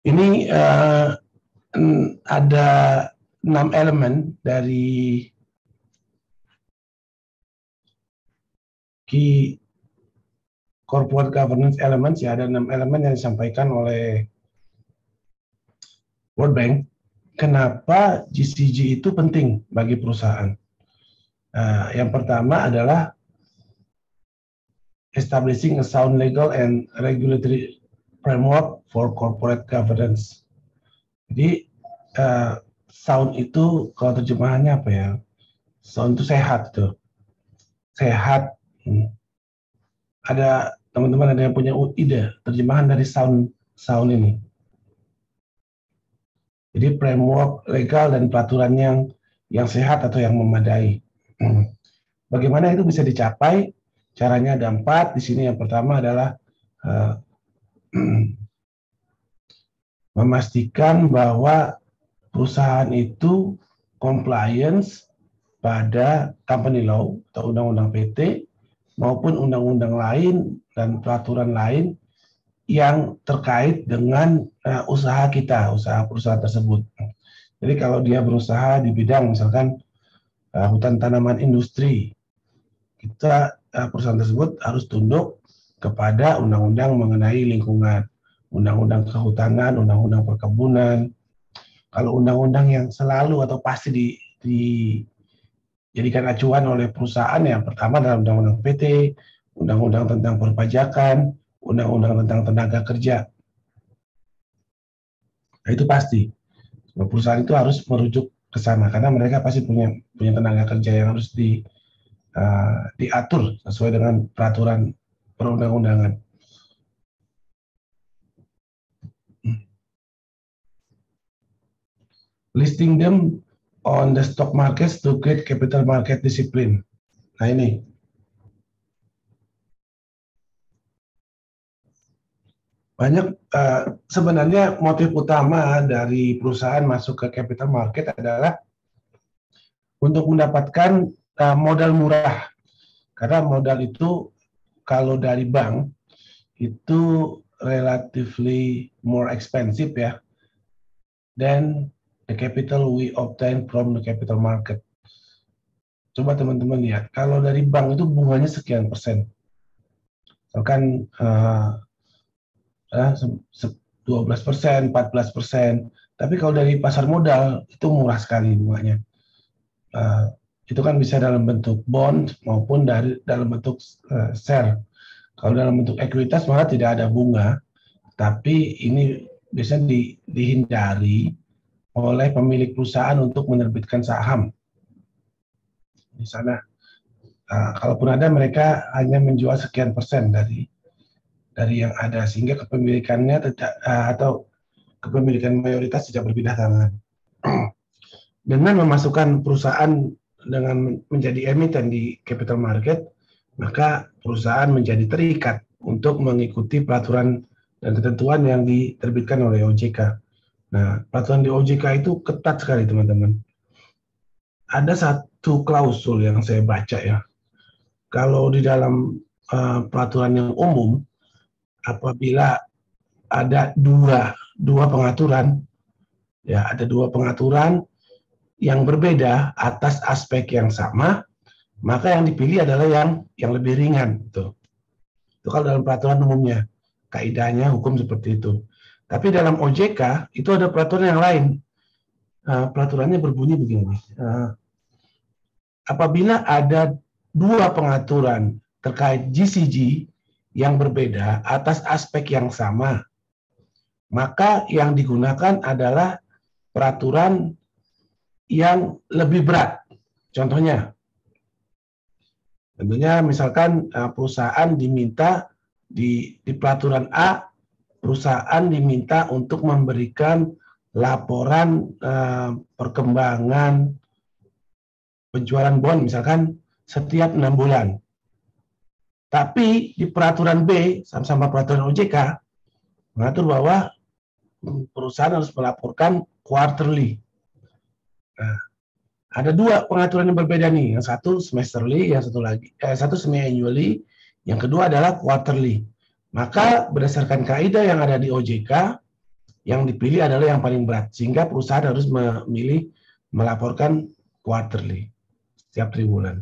Ini ada 6 elemen dari key corporate governance elements, ya, ada 6 elemen yang disampaikan oleh World Bank. Kenapa GCG itu penting bagi perusahaan? Yang pertama adalah establishing a sound legal and regulatory framework for corporate governance. Jadi sound itu kalau terjemahannya apa ya? Sound itu sehat tuh, sehat. Ada teman-teman ada yang punya ide terjemahan dari sound ini? Jadi framework legal dan peraturan yang sehat atau yang memadai. Bagaimana itu bisa dicapai? Caranya ada 4 di sini. Yang pertama adalah memastikan bahwa perusahaan itu compliance pada company law atau undang-undang PT maupun undang-undang lain dan peraturan lain yang terkait dengan usaha kita, usaha perusahaan tersebut. Jadi kalau dia berusaha di bidang misalkan hutan tanaman industri, kita perusahaan tersebut harus tunduk kepada undang-undang mengenai lingkungan, undang-undang kehutanan, undang-undang perkebunan. Kalau undang-undang yang selalu atau pasti dijadikan acuan oleh perusahaan, yang pertama adalah undang-undang PT, undang-undang tentang perpajakan, undang-undang tentang tenaga kerja. Nah, itu pasti. Perusahaan itu harus merujuk ke sana karena mereka pasti punya tenaga kerja yang harus diatur sesuai dengan peraturan perundang-undangan. Listing them on the stock markets to create capital market discipline. Nah ini. Banyak sebenarnya motif utama dari perusahaan masuk ke capital market adalah untuk mendapatkan modal murah. Karena modal itu kalau dari bank itu relatively more expensive ya than the capital we obtain from the capital market. Coba teman-teman lihat, kalau dari bank itu bunganya sekian persen. Misalkan 12%, 14%. Tapi kalau dari pasar modal itu murah sekali bunganya. Itu kan bisa dalam bentuk bond maupun dalam bentuk share. Kalau dalam bentuk ekuitas malah tidak ada bunga, tapi ini biasanya dihindari oleh pemilik perusahaan untuk menerbitkan saham di sana. Kalaupun ada, mereka hanya menjual sekian persen dari yang ada, sehingga kepemilikannya tidak atau kepemilikan mayoritas tidak berpindah tangan. Dengan memasukkan perusahaan dengan menjadi emiten di capital market, maka perusahaan menjadi terikat untuk mengikuti peraturan dan ketentuan yang diterbitkan oleh OJK. Nah, peraturan di OJK itu ketat sekali, teman-teman. Ada satu klausul yang saya baca ya. Kalau di dalam peraturan yang umum, apabila ada dua pengaturan, ya ada dua pengaturan yang berbeda atas aspek yang sama, maka yang dipilih adalah yang lebih ringan. Itu kalau dalam peraturan umumnya, kaidahnya hukum seperti itu. Tapi dalam OJK itu ada peraturan yang lain. Peraturannya berbunyi begini. Apabila ada dua pengaturan terkait GCG yang berbeda atas aspek yang sama, maka yang digunakan adalah peraturan yang lebih berat. Contohnya, tentunya misalkan perusahaan diminta di peraturan A, perusahaan diminta untuk memberikan laporan perkembangan penjualan bond misalkan setiap 6 bulan. Tapi di peraturan B, sama-sama peraturan OJK, mengatur bahwa perusahaan harus melaporkan quarterly. Nah, ada dua pengaturan yang berbeda nih, yang satu semesterly, yang satu semi-annually, yang kedua adalah quarterly. Maka berdasarkan kaidah yang ada di OJK, yang dipilih adalah yang paling berat, sehingga perusahaan harus memilih melaporkan quarterly, setiap triwulan.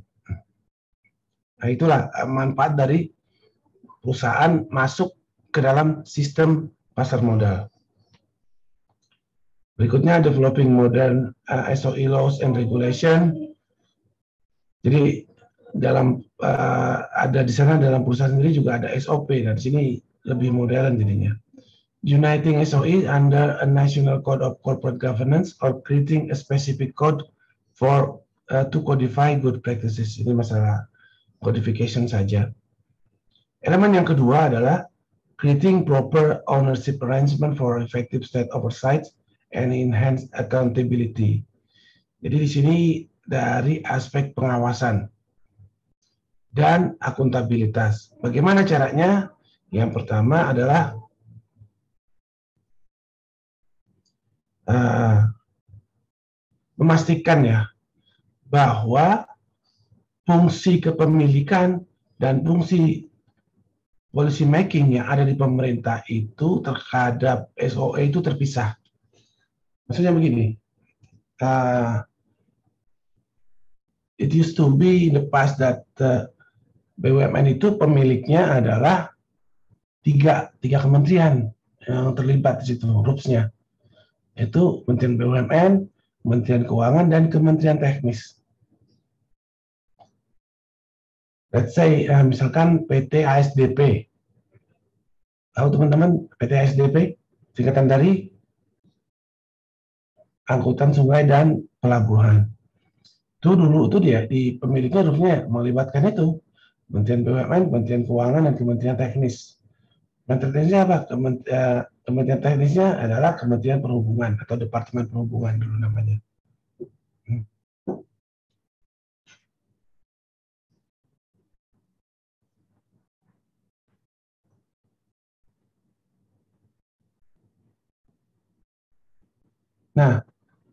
Nah, itulah manfaat dari perusahaan masuk ke dalam sistem pasar modal. Berikutnya, developing modern SOE laws and regulation. Jadi dalam ada di sana dalam perusahaan sendiri juga ada SOP, dan di sini lebih modern jadinya. Uniting SOE under a national code of corporate governance or creating a specific code for to codify good practices. Ini masalah codification saja. Elemen yang kedua adalah creating proper ownership arrangement for effective state oversight and enhanced accountability. Jadi di sini dari aspek pengawasan dan akuntabilitas. Bagaimana caranya? Yang pertama adalah memastikan ya bahwa fungsi kepemilikan dan fungsi policy making yang ada di pemerintah itu terhadap SOE itu terpisah. Maksudnya begini, it used to be in the past that BUMN itu pemiliknya adalah tiga kementerian yang terlibat di situ, RUPS-nya. Itu Kementerian BUMN, Kementerian Keuangan, dan Kementerian Teknis. Let's say, misalkan PT ASDP. Tahu teman-teman PT ASDP? Singkatan dari Angkutan Sungai dan Pelabuhan. Itu dulu itu dia, di pemiliknya RUPS-nya melibatkan itu. Kementerian BUMN, Kementerian Keuangan, dan Kementerian Teknis. Kementerian Teknisnya apa? Kementerian Teknisnya adalah Kementerian Perhubungan atau Departemen Perhubungan dulu namanya. Nah,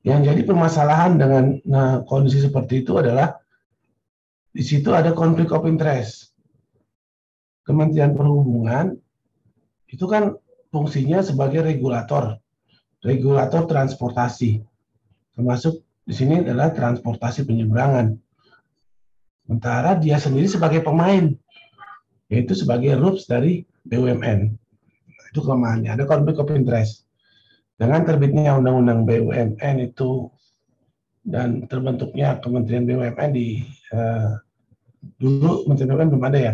yang jadi permasalahan dengan kondisi seperti itu adalah di situ ada konflik of interest. Kementerian Perhubungan itu kan fungsinya sebagai regulator transportasi, termasuk di sini adalah transportasi penyeberangan. Sementara dia sendiri sebagai pemain, yaitu sebagai RUPS dari BUMN. Itu kelemahannya, ada konflik of interest. Dengan terbitnya Undang-Undang BUMN itu dan terbentuknya Kementerian BUMN di dulu Kementerian BUMN belum ada ya,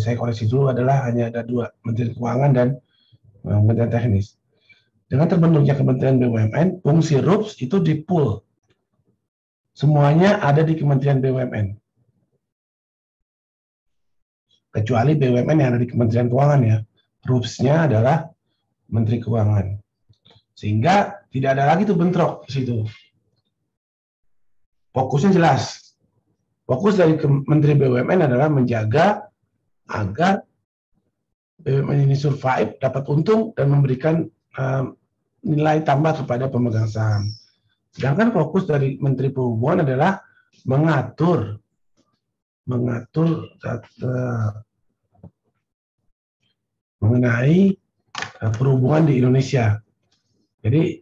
saya koreksi dulu, hanya ada dua, Kementerian Keuangan dan Kementerian Teknis. Dengan terbentuknya Kementerian BUMN, fungsi RUPS itu di-pool. Semuanya ada di Kementerian BUMN. Kecuali BUMN yang ada di Kementerian Keuangan ya. RUPS-nya adalah Menteri Keuangan. Sehingga tidak ada lagi tuh bentrok di situ. Fokusnya jelas. Fokus dari Menteri BUMN adalah menjaga agar BUMN ini survive, dapat untung, dan memberikan nilai tambah kepada pemegang saham. Sedangkan fokus dari Menteri Perhubungan adalah mengatur mengenai perhubungan di Indonesia. Jadi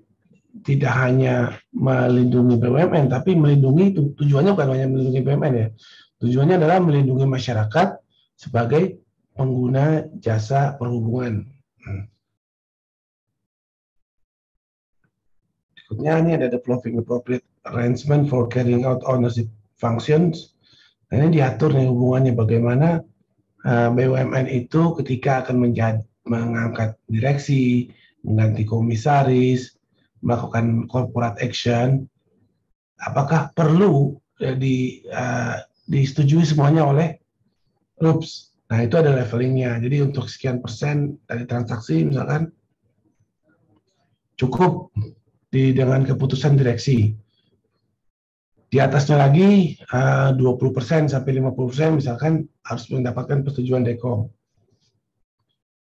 tidak hanya melindungi BUMN, tapi melindungi, tujuannya bukan hanya melindungi BUMN ya. Tujuannya adalah melindungi masyarakat sebagai pengguna jasa perhubungan. Berikutnya ini ada developing appropriate arrangement for carrying out ownership functions. Nah, ini diatur nih hubungannya bagaimana BUMN itu ketika akan mengangkat direksi, mengganti komisaris, melakukan corporate action, apakah perlu disetujui semuanya oleh RUPS. Nah, itu ada levelingnya. Jadi untuk sekian persen dari transaksi misalkan cukup dengan keputusan direksi. Di atasnya lagi 20% sampai 50% misalkan harus mendapatkan persetujuan Dekom.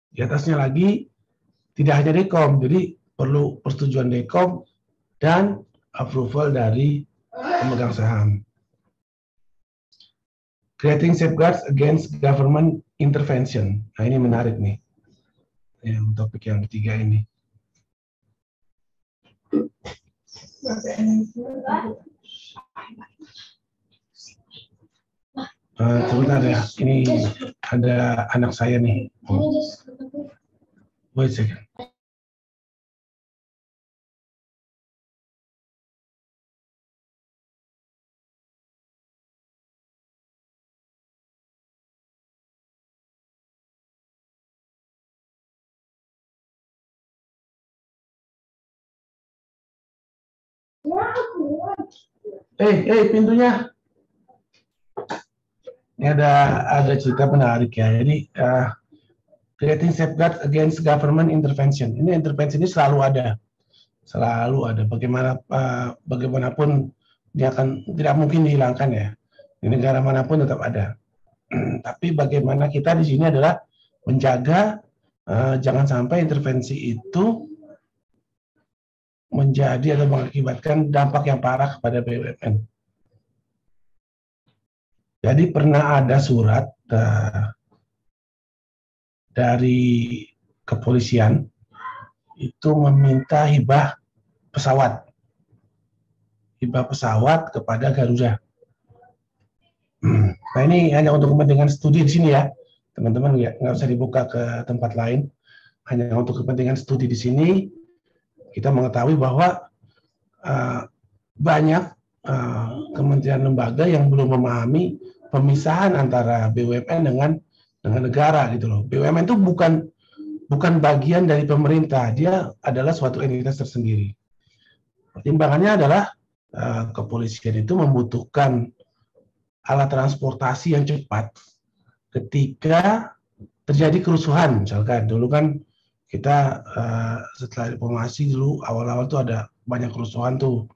Di atasnya lagi tidak hanya Dekom, jadi perlu persetujuan Dekom dan approval dari pemegang saham. Creating safeguards against government intervention. Nah, ini menarik nih. Yang topik yang ketiga ini. Sebentar ya, ini ada anak saya nih. Wait a second. Pintunya. Ini ada cerita menarik ya. Jadi creating safeguard against government intervention. Ini intervensi ini selalu ada, bagaimanapun dia akan tidak mungkin dihilangkan ya. Di negara manapun tetap ada. Tapi bagaimana kita di sini adalah menjaga jangan sampai intervensi itu menjadi atau mengakibatkan dampak yang parah kepada BUMN. Jadi pernah ada surat dari kepolisian itu meminta hibah pesawat kepada Garuda. Nah ini hanya untuk kepentingan studi di sini ya, teman-teman, nggak usah dibuka ke tempat lain. Hanya untuk kepentingan studi di sini, kita mengetahui bahwa banyak kementerian lembaga yang belum memahami pemisahan antara BUMN dengan negara gitu loh. BUMN itu bukan bagian dari pemerintah, dia adalah suatu entitas tersendiri. Pertimbangannya adalah kepolisian itu membutuhkan alat transportasi yang cepat ketika terjadi kerusuhan. Misalkan dulu kan kita setelah reformasi dulu awal-awal tuh ada banyak kerusuhan tuh,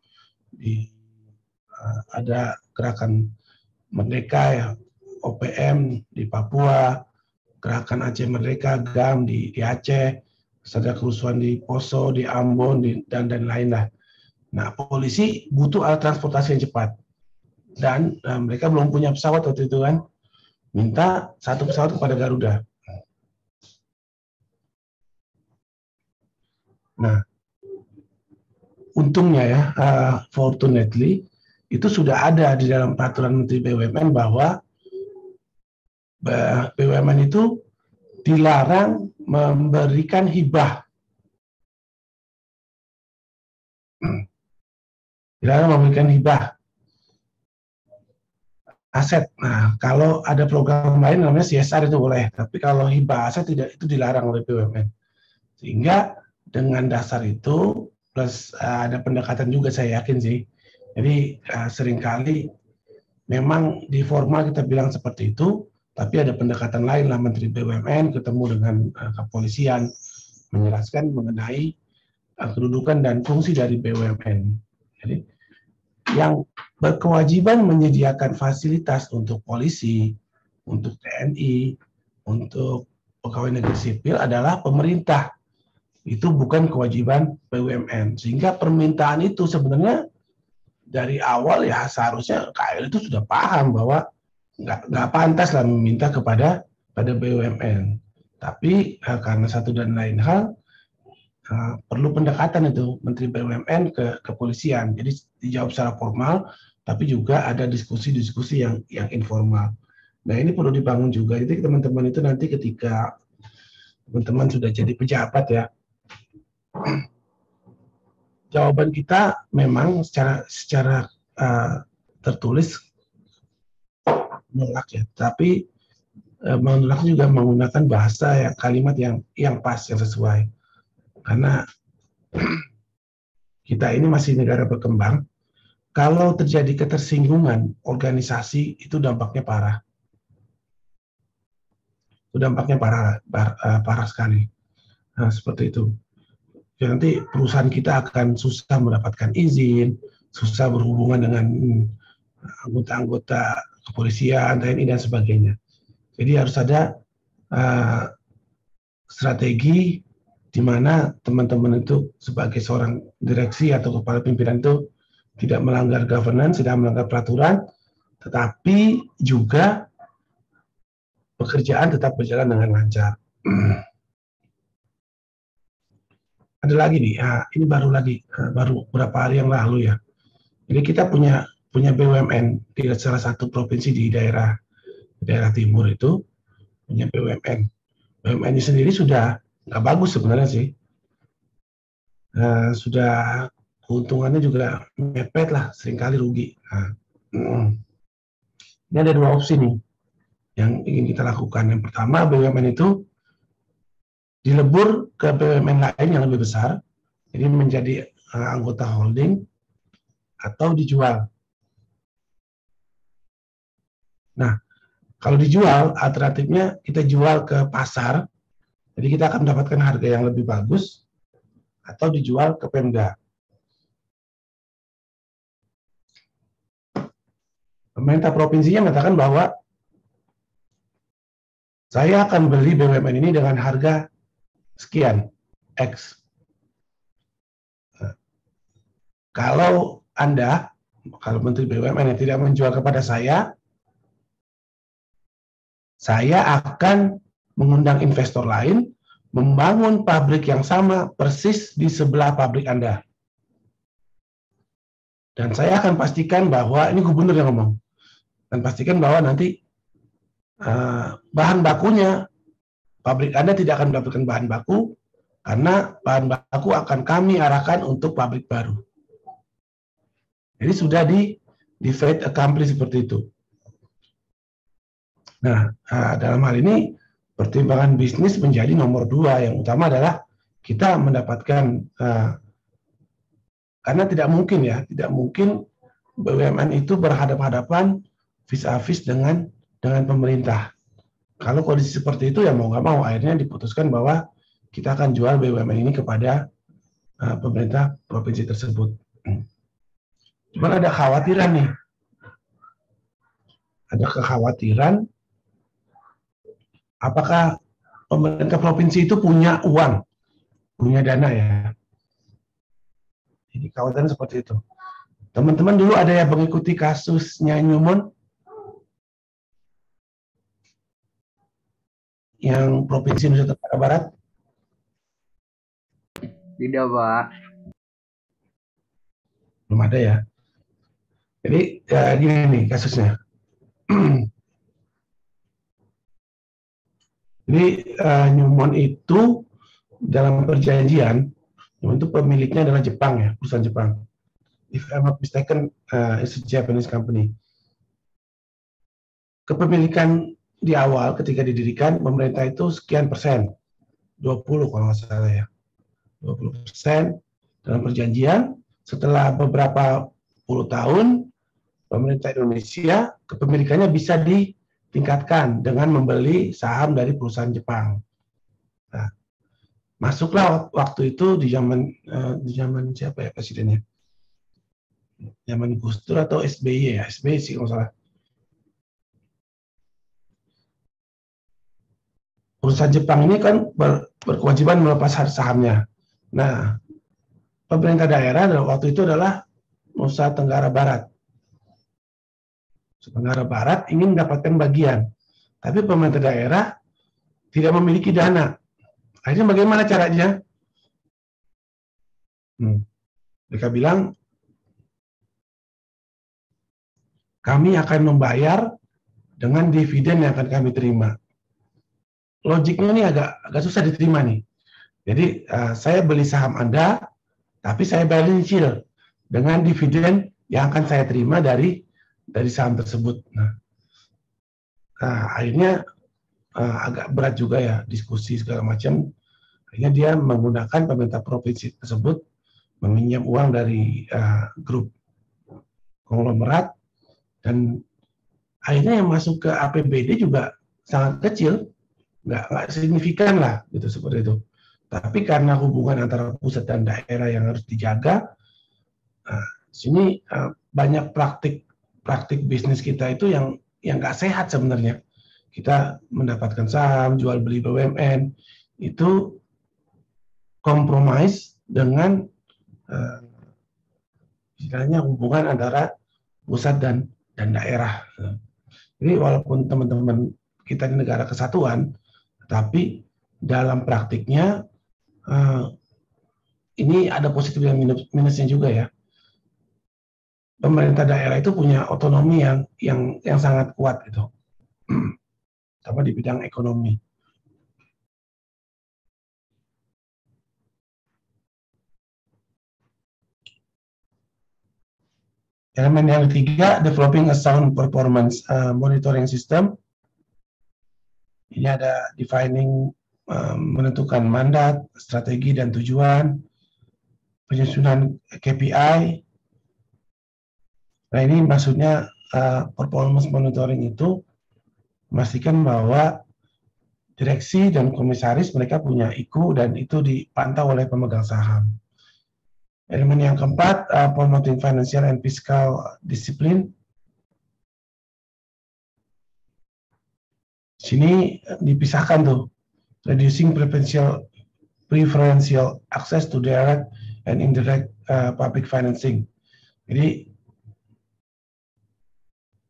ada gerakan Merdeka ya, OPM di Papua, gerakan Aceh Merdeka, GAM di Aceh, ada kerusuhan di Poso, di Ambon, dan lain lah. Nah, polisi butuh alat transportasi yang cepat. Dan mereka belum punya pesawat waktu itu kan, minta satu pesawat kepada Garuda. Nah, untungnya ya, fortunately, itu sudah ada di dalam peraturan Menteri BUMN bahwa BUMN itu dilarang memberikan hibah. Dilarang memberikan hibah aset. Nah, kalau ada program lain namanya CSR itu boleh, tapi kalau hibah aset tidak, itu dilarang oleh BUMN. Sehingga dengan dasar itu plus ada pendekatan juga, saya yakin sih. Jadi seringkali memang di formal kita bilang seperti itu, tapi ada pendekatan lain lah, Menteri BUMN ketemu dengan kepolisian menjelaskan mengenai kedudukan dan fungsi dari BUMN. Jadi yang berkewajiban menyediakan fasilitas untuk polisi, untuk TNI, untuk pegawai negeri sipil adalah pemerintah. Itu bukan kewajiban BUMN. Sehingga permintaan itu sebenarnya dari awal ya seharusnya KL itu sudah paham bahwa nggak pantas lah meminta pada BUMN. Tapi karena satu dan lain hal, perlu pendekatan itu Menteri BUMN ke kepolisian. Jadi dijawab secara formal, tapi juga ada diskusi-diskusi yang informal. Nah ini perlu dibangun juga. Jadi teman-teman itu nanti ketika teman-teman sudah jadi pejabat ya, jawaban kita memang secara tertulis menolak ya, tapi menolak juga menggunakan bahasa ya, kalimat yang pas, yang sesuai. Karena kita ini masih negara berkembang, kalau terjadi ketersinggungan organisasi itu dampaknya parah. Itu dampaknya parah sekali. Nah, seperti itu. Jadi nanti perusahaan kita akan susah mendapatkan izin, susah berhubungan dengan anggota-anggota kepolisian, TNI, dan sebagainya. Jadi harus ada strategi di mana teman-teman itu sebagai seorang direksi atau kepala pimpinan itu tidak melanggar governance, tidak melanggar peraturan, tetapi juga pekerjaan tetap berjalan dengan lancar. ada lagi nih, ini baru lagi, baru beberapa hari yang lalu ya. Jadi kita punya BUMN di salah satu provinsi di daerah timur itu punya BUMN. BUMN-nya sendiri sudah nggak bagus sebenarnya sih. Sudah keuntungannya juga mepet lah, seringkali rugi. Ini ada dua opsi nih yang ingin kita lakukan. Yang pertama, BUMN itu dilebur ke BUMN lain yang lebih besar, jadi menjadi anggota holding atau dijual. Nah, kalau dijual, alternatifnya kita jual ke pasar, jadi kita akan mendapatkan harga yang lebih bagus, atau dijual ke Pemda. Pemerintah provinsinya mengatakan bahwa saya akan beli BUMN ini dengan harga sekian, X. Kalau Anda, kalau Menteri BUMN yang tidak menjual kepada saya akan mengundang investor lain, membangun pabrik yang sama persis di sebelah pabrik Anda. Dan saya akan pastikan bahwa, ini gubernur yang ngomong, dan pastikan bahwa nanti bahan bakunya, pabrik Anda tidak akan mendapatkan bahan baku, karena bahan baku akan kami arahkan untuk pabrik baru. Jadi sudah di fait accompli seperti itu. Nah, dalam hal ini pertimbangan bisnis menjadi nomor 2. Yang utama adalah kita mendapatkan, karena tidak mungkin BUMN itu berhadapan-hadapan vis-a-vis dengan pemerintah. Kalau kondisi seperti itu, ya mau nggak mau akhirnya diputuskan bahwa kita akan jual BUMN ini kepada pemerintah provinsi tersebut. Cuman ada kekhawatiran nih. Ada kekhawatiran apakah pemerintah provinsi itu punya uang, punya dana ya. Jadi kekhawatiran seperti itu. Teman-teman dulu ada yang mengikuti kasusnya Newmont yang Provinsi Nusa Tenggara Barat? Tidak, Pak. Belum ada ya. Jadi gini nih kasusnya. Jadi Newmont itu dalam perjanjian, Newmont itu pemiliknya adalah Jepang ya, perusahaan Jepang. If I'm not mistaken, it's a Japanese company. Kepemilikan di awal ketika didirikan, pemerintah itu sekian persen, 20 kalau nggak salah ya. 20% dalam perjanjian. Setelah beberapa puluh tahun, pemerintah Indonesia kepemilikannya bisa ditingkatkan dengan membeli saham dari perusahaan Jepang. Nah, masuklah waktu itu di zaman siapa ya presidennya? Zaman Gus Dur atau SBY ya? SBY sih kalau salah. Perusahaan Jepang ini kan berkewajiban melepas sahamnya. Nah, pemerintah daerah waktu itu adalah Nusa Tenggara Barat. Nusa Tenggara Barat ingin mendapatkan bagian, tapi pemerintah daerah tidak memiliki dana. Akhirnya bagaimana caranya? Mereka bilang, kami akan membayar dengan dividen yang akan kami terima. Logiknya ini agak susah diterima nih. Jadi saya beli saham Anda, tapi saya bayar nyicil dengan dividen yang akan saya terima dari saham tersebut. Nah, akhirnya agak berat juga ya diskusi segala macam. Akhirnya dia menggunakan pemerintah provinsi tersebut meminjam uang dari grup konglomerat, dan akhirnya yang masuk ke APBD juga sangat kecil, nggak signifikan lah gitu seperti itu. Tapi karena hubungan antara pusat dan daerah yang harus dijaga, sini banyak praktik bisnis kita itu yang nggak sehat sebenarnya. Kita mendapatkan saham, jual beli BUMN, itu kompromis dengan istilahnya hubungan antara pusat dan daerah. Jadi walaupun teman-teman kita di negara kesatuan, tapi dalam praktiknya ini ada positif dan minusnya juga ya. Pemerintah daerah itu punya otonomi yang sangat kuat gitu, apa di bidang ekonomi. Elemen yang ketiga, developing a sound performance monitoring system. Ini ada defining, menentukan mandat, strategi dan tujuan, penyusunan KPI. Nah ini maksudnya performance monitoring itu memastikan bahwa direksi dan komisaris mereka punya IQ dan itu dipantau oleh pemegang saham. Elemen yang keempat, promoting financial and fiscal discipline. Sini dipisahkan tuh, reducing preferential access to direct and indirect public financing. Jadi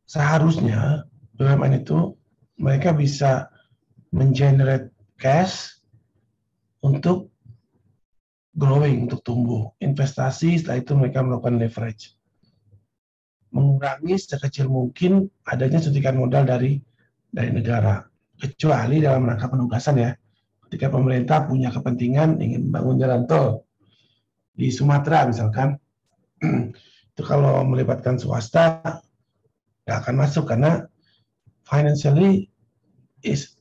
seharusnya BUMN itu mereka bisa mengenerate cash untuk growing, untuk tumbuh, investasi, setelah itu mereka melakukan leverage, mengurangi sekecil mungkin adanya suntikan modal dari negara, kecuali dalam rangka penugasan ya. Ketika pemerintah punya kepentingan ingin bangun jalan tol di Sumatera misalkan, itu kalau melibatkan swasta nggak akan masuk karena financially is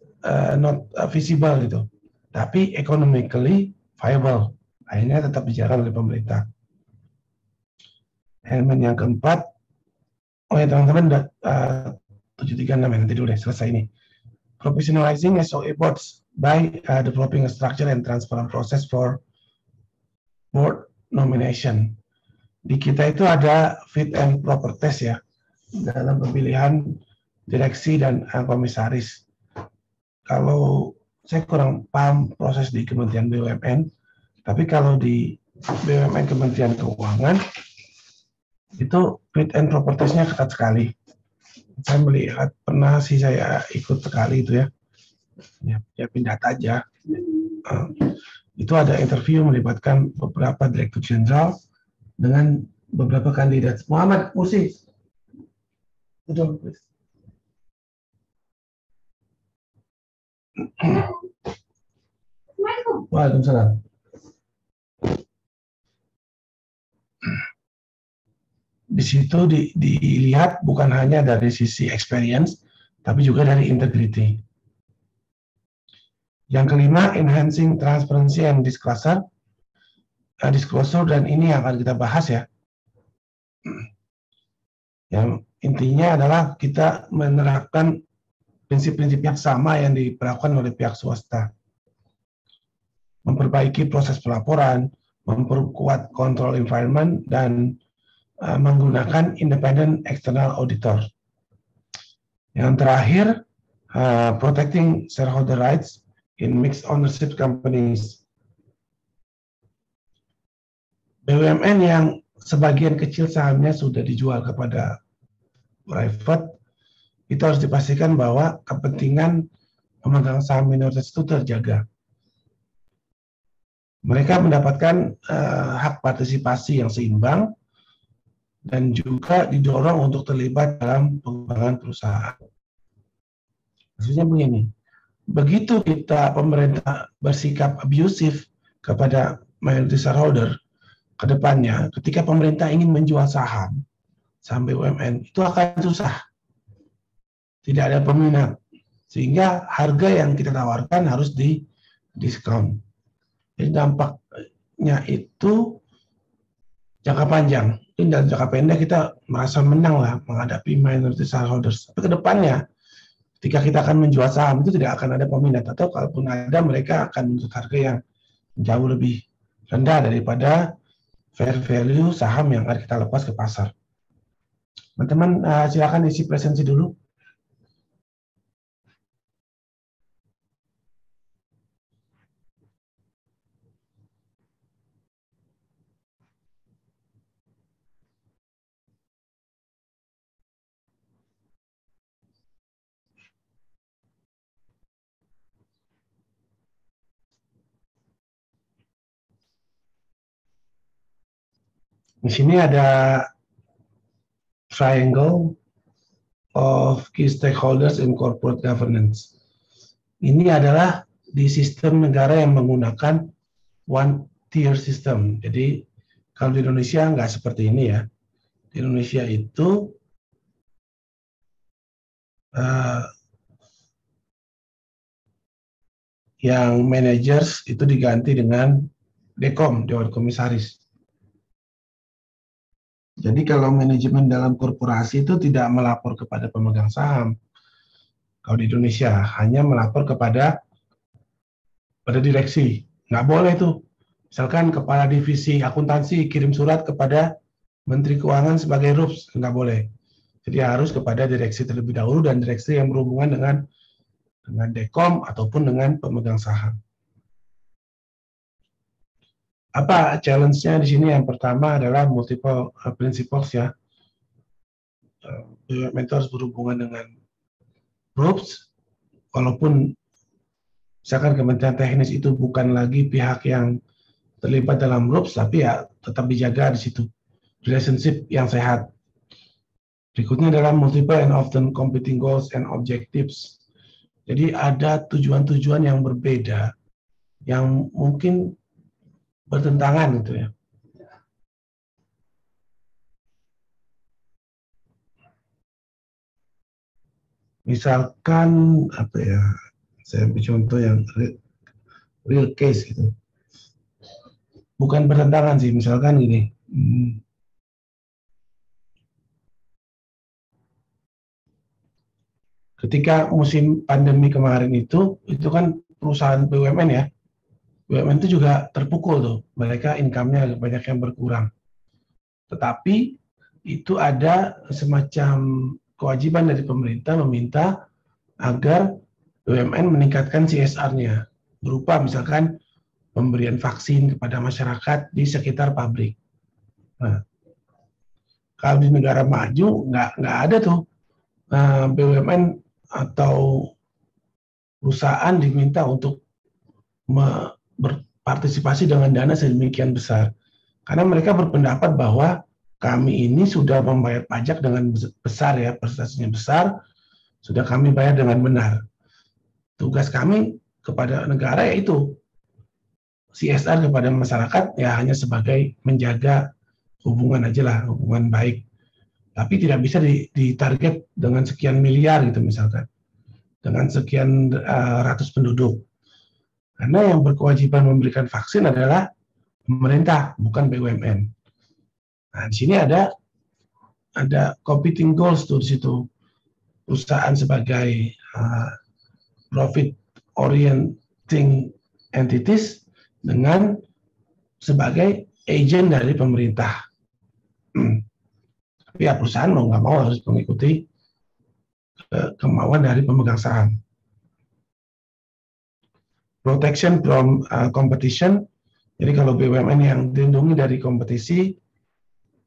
not visible gitu. Tapi economically viable. Akhirnya tetap dijalankan oleh pemerintah. Elemen yang keempat, oh ya teman-teman, 736 ya, nanti dulu deh selesai ini. Professionalizing SOE boards by developing a structure and transparent process for board nomination. Di kita itu ada fit and proper test ya dalam pemilihan direksi dan komisaris. Kalau saya kurang paham proses di Kementerian BUMN, tapi kalau di BUMN Kementerian Keuangan itu fit and proper test-nya ketat sekali. Saya melihat pernah sih saya ikut sekali itu ya, siapin data aja. Itu ada interview melibatkan beberapa direktur jenderal dengan beberapa kandidat. Muhammad Mursi, betul. Waalaikumsalam. Di situ dilihat bukan hanya dari sisi experience, tapi juga dari integrity. Yang kelima, enhancing transparency and disclosure. Disclosure, dan ini yang akan kita bahas ya. Yang intinya adalah kita menerapkan prinsip-prinsip yang sama yang diperlakukan oleh pihak swasta. Memperbaiki proses pelaporan, memperkuat control environment, dan menggunakan independent external auditor. Yang terakhir, protecting shareholder rights in mixed ownership companies. BUMN yang sebagian kecil sahamnya sudah dijual kepada private, itu harus dipastikan bahwa kepentingan pemegang saham minoritas itu terjaga. Mereka mendapatkan hak partisipasi yang seimbang dan juga didorong untuk terlibat dalam pengembangan perusahaan. Maksudnya begini, begitu kita pemerintah bersikap abusif kepada minority shareholder, ke depannya ketika pemerintah ingin menjual saham BUMN itu akan susah, tidak ada peminat, sehingga harga yang kita tawarkan harus di diskon. Jadi dampaknya itu jangka panjang. Ini dalam jangka pendek kita merasa menang lah menghadapi minority shareholders. Tapi ke depannya ketika kita akan menjual saham itu tidak akan ada peminat, atau kalaupun ada mereka akan menuntut harga yang jauh lebih rendah daripada fair value saham yang akan kita lepas ke pasar. Teman-teman silakan isi presensi dulu. Di sini ada triangle of key stakeholders in corporate governance. Ini adalah di sistem negara yang menggunakan one tier system. Jadi kalau di Indonesia nggak seperti ini ya. Di Indonesia itu yang managers itu diganti dengan Dekom, Dewan Komisaris. Jadi kalau manajemen dalam korporasi itu tidak melapor kepada pemegang saham. Kalau di Indonesia hanya melapor kepada direksi. Nggak boleh tuh. Misalkan kepala divisi akuntansi kirim surat kepada Menteri Keuangan sebagai RUPS, nggak boleh. Jadi harus kepada direksi terlebih dahulu dan direksi yang berhubungan dengan Dekom ataupun dengan pemegang saham. Apa challenge-nya di sini? Yang pertama adalah multiple principles ya. BUMN itu harus berhubungan dengan RUPS, walaupun misalkan Kementerian Teknis itu bukan lagi pihak yang terlibat dalam RUPS, tapi ya tetap dijaga di situ relationship yang sehat. Berikutnya adalah multiple and often competing goals and objectives. Jadi ada tujuan-tujuan yang berbeda yang mungkin bertentangan gitu ya. Misalkan apa ya? Saya ambil contoh yang real case gitu. Bukan bertentangan sih, misalkan gini. Ketika musim pandemi kemarin itu kan perusahaan BUMN ya, BUMN itu juga terpukul tuh, mereka income-nya banyak yang berkurang. Tetapi itu ada semacam kewajiban dari pemerintah meminta agar BUMN meningkatkan CSR-nya, berupa misalkan pemberian vaksin kepada masyarakat di sekitar pabrik. Nah, kalau di negara maju nggak ada tuh BUMN atau perusahaan diminta untuk berpartisipasi dengan dana sedemikian besar. Karena mereka berpendapat bahwa kami ini sudah membayar pajak dengan besar ya, presentasinya besar, sudah kami bayar dengan benar. Tugas kami kepada negara yaitu CSR kepada masyarakat ya hanya sebagai menjaga hubungan aja lah, hubungan baik. Tapi tidak bisa ditarget dengan sekian miliar gitu misalkan, dengan sekian ratus penduduk. Karena yang berkewajiban memberikan vaksin adalah pemerintah, bukan BUMN. Nah, di sini ada competing goals tuh di situ. Perusahaan sebagai profit orienting entities dengan sebagai agent dari pemerintah. Tapi ya perusahaan mau nggak mau harus mengikuti kemauan dari pemegang saham. Protection from competition. Jadi kalau BUMN yang dilindungi dari kompetisi,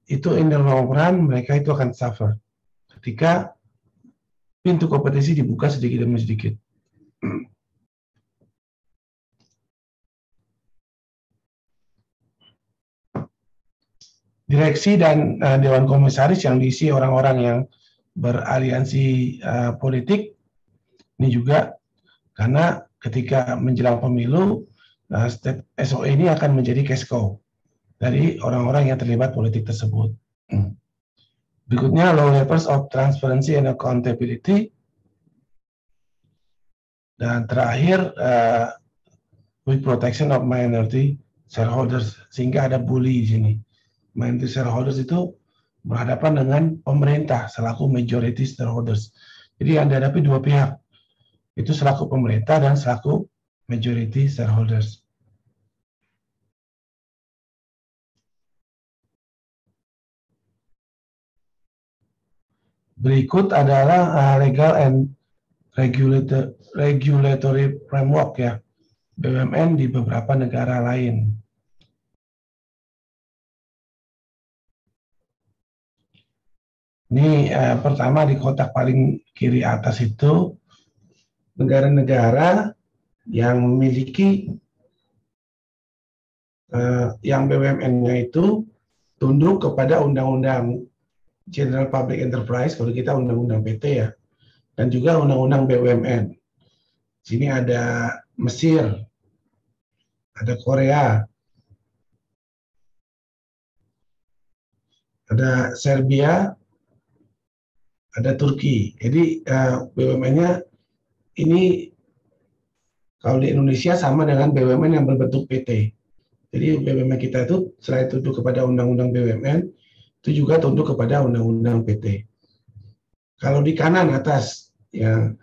itu in the long run mereka itu akan suffer ketika pintu kompetisi dibuka sedikit demi sedikit. Direksi dan Dewan Komisaris yang diisi orang-orang yang beraliansi politik, ini juga karena ketika menjelang pemilu, SOE ini akan menjadi cash cow dari orang-orang yang terlibat politik tersebut. Berikutnya, low levels of transparency and accountability. Dan terakhir, with protection of minority shareholders, sehingga ada bully di sini. Minority shareholders itu berhadapan dengan pemerintah selaku majority shareholders. Jadi yang dihadapi dua pihak, itu selaku pemerintah dan selaku majority shareholders. Berikut adalah legal and regulatory framework ya BUMN di beberapa negara lain. Ini pertama di kotak paling kiri atas itu negara-negara yang memiliki yang BUMN-nya itu tunduk kepada Undang-Undang General Public Enterprise, kalau kita Undang-Undang PT ya, dan juga Undang-Undang BUMN. Sini ada Mesir, ada Korea, ada Serbia, ada Turki. Jadi BUMN-nya ini kalau di Indonesia sama dengan BUMN yang berbentuk PT. Jadi BUMN kita itu selain tunduk kepada Undang-Undang BUMN, itu juga tunduk kepada Undang-Undang PT. Kalau di kanan atas, ya,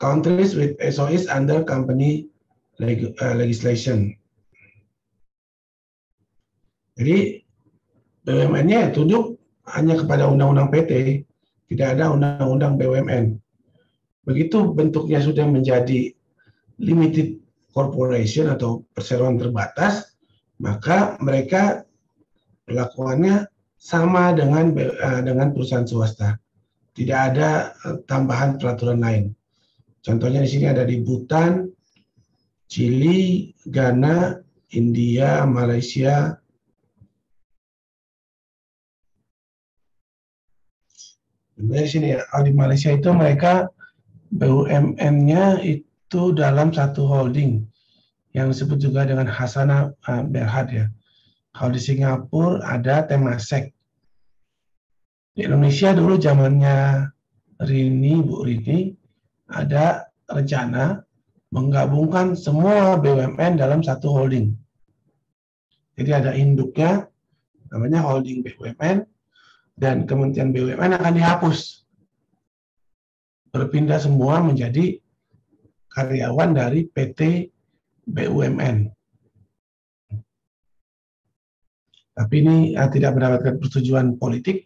countries with SOEs under company legislation. Jadi BUMN-nya tunduk hanya kepada Undang-Undang PT, tidak ada Undang-Undang BUMN. Begitu bentuknya sudah menjadi limited corporation atau perseroan terbatas, maka mereka perlakuannya sama dengan perusahaan swasta. Tidak ada tambahan peraturan lain. Contohnya di sini ada di Bhutan, Chili, Ghana, India, Malaysia. Di sini ya, di Malaysia itu mereka BUMN-nya itu dalam satu holding yang disebut juga dengan Hasana Berhad ya. Kalau di Singapura ada Temasek. Di Indonesia dulu zamannya Bu Rini, ada rencana menggabungkan semua BUMN dalam satu holding. Jadi ada induknya, namanya holding BUMN, dan Kementerian BUMN akan dihapus. Berpindah semua menjadi karyawan dari PT BUMN. Tapi ini tidak mendapatkan persetujuan politik,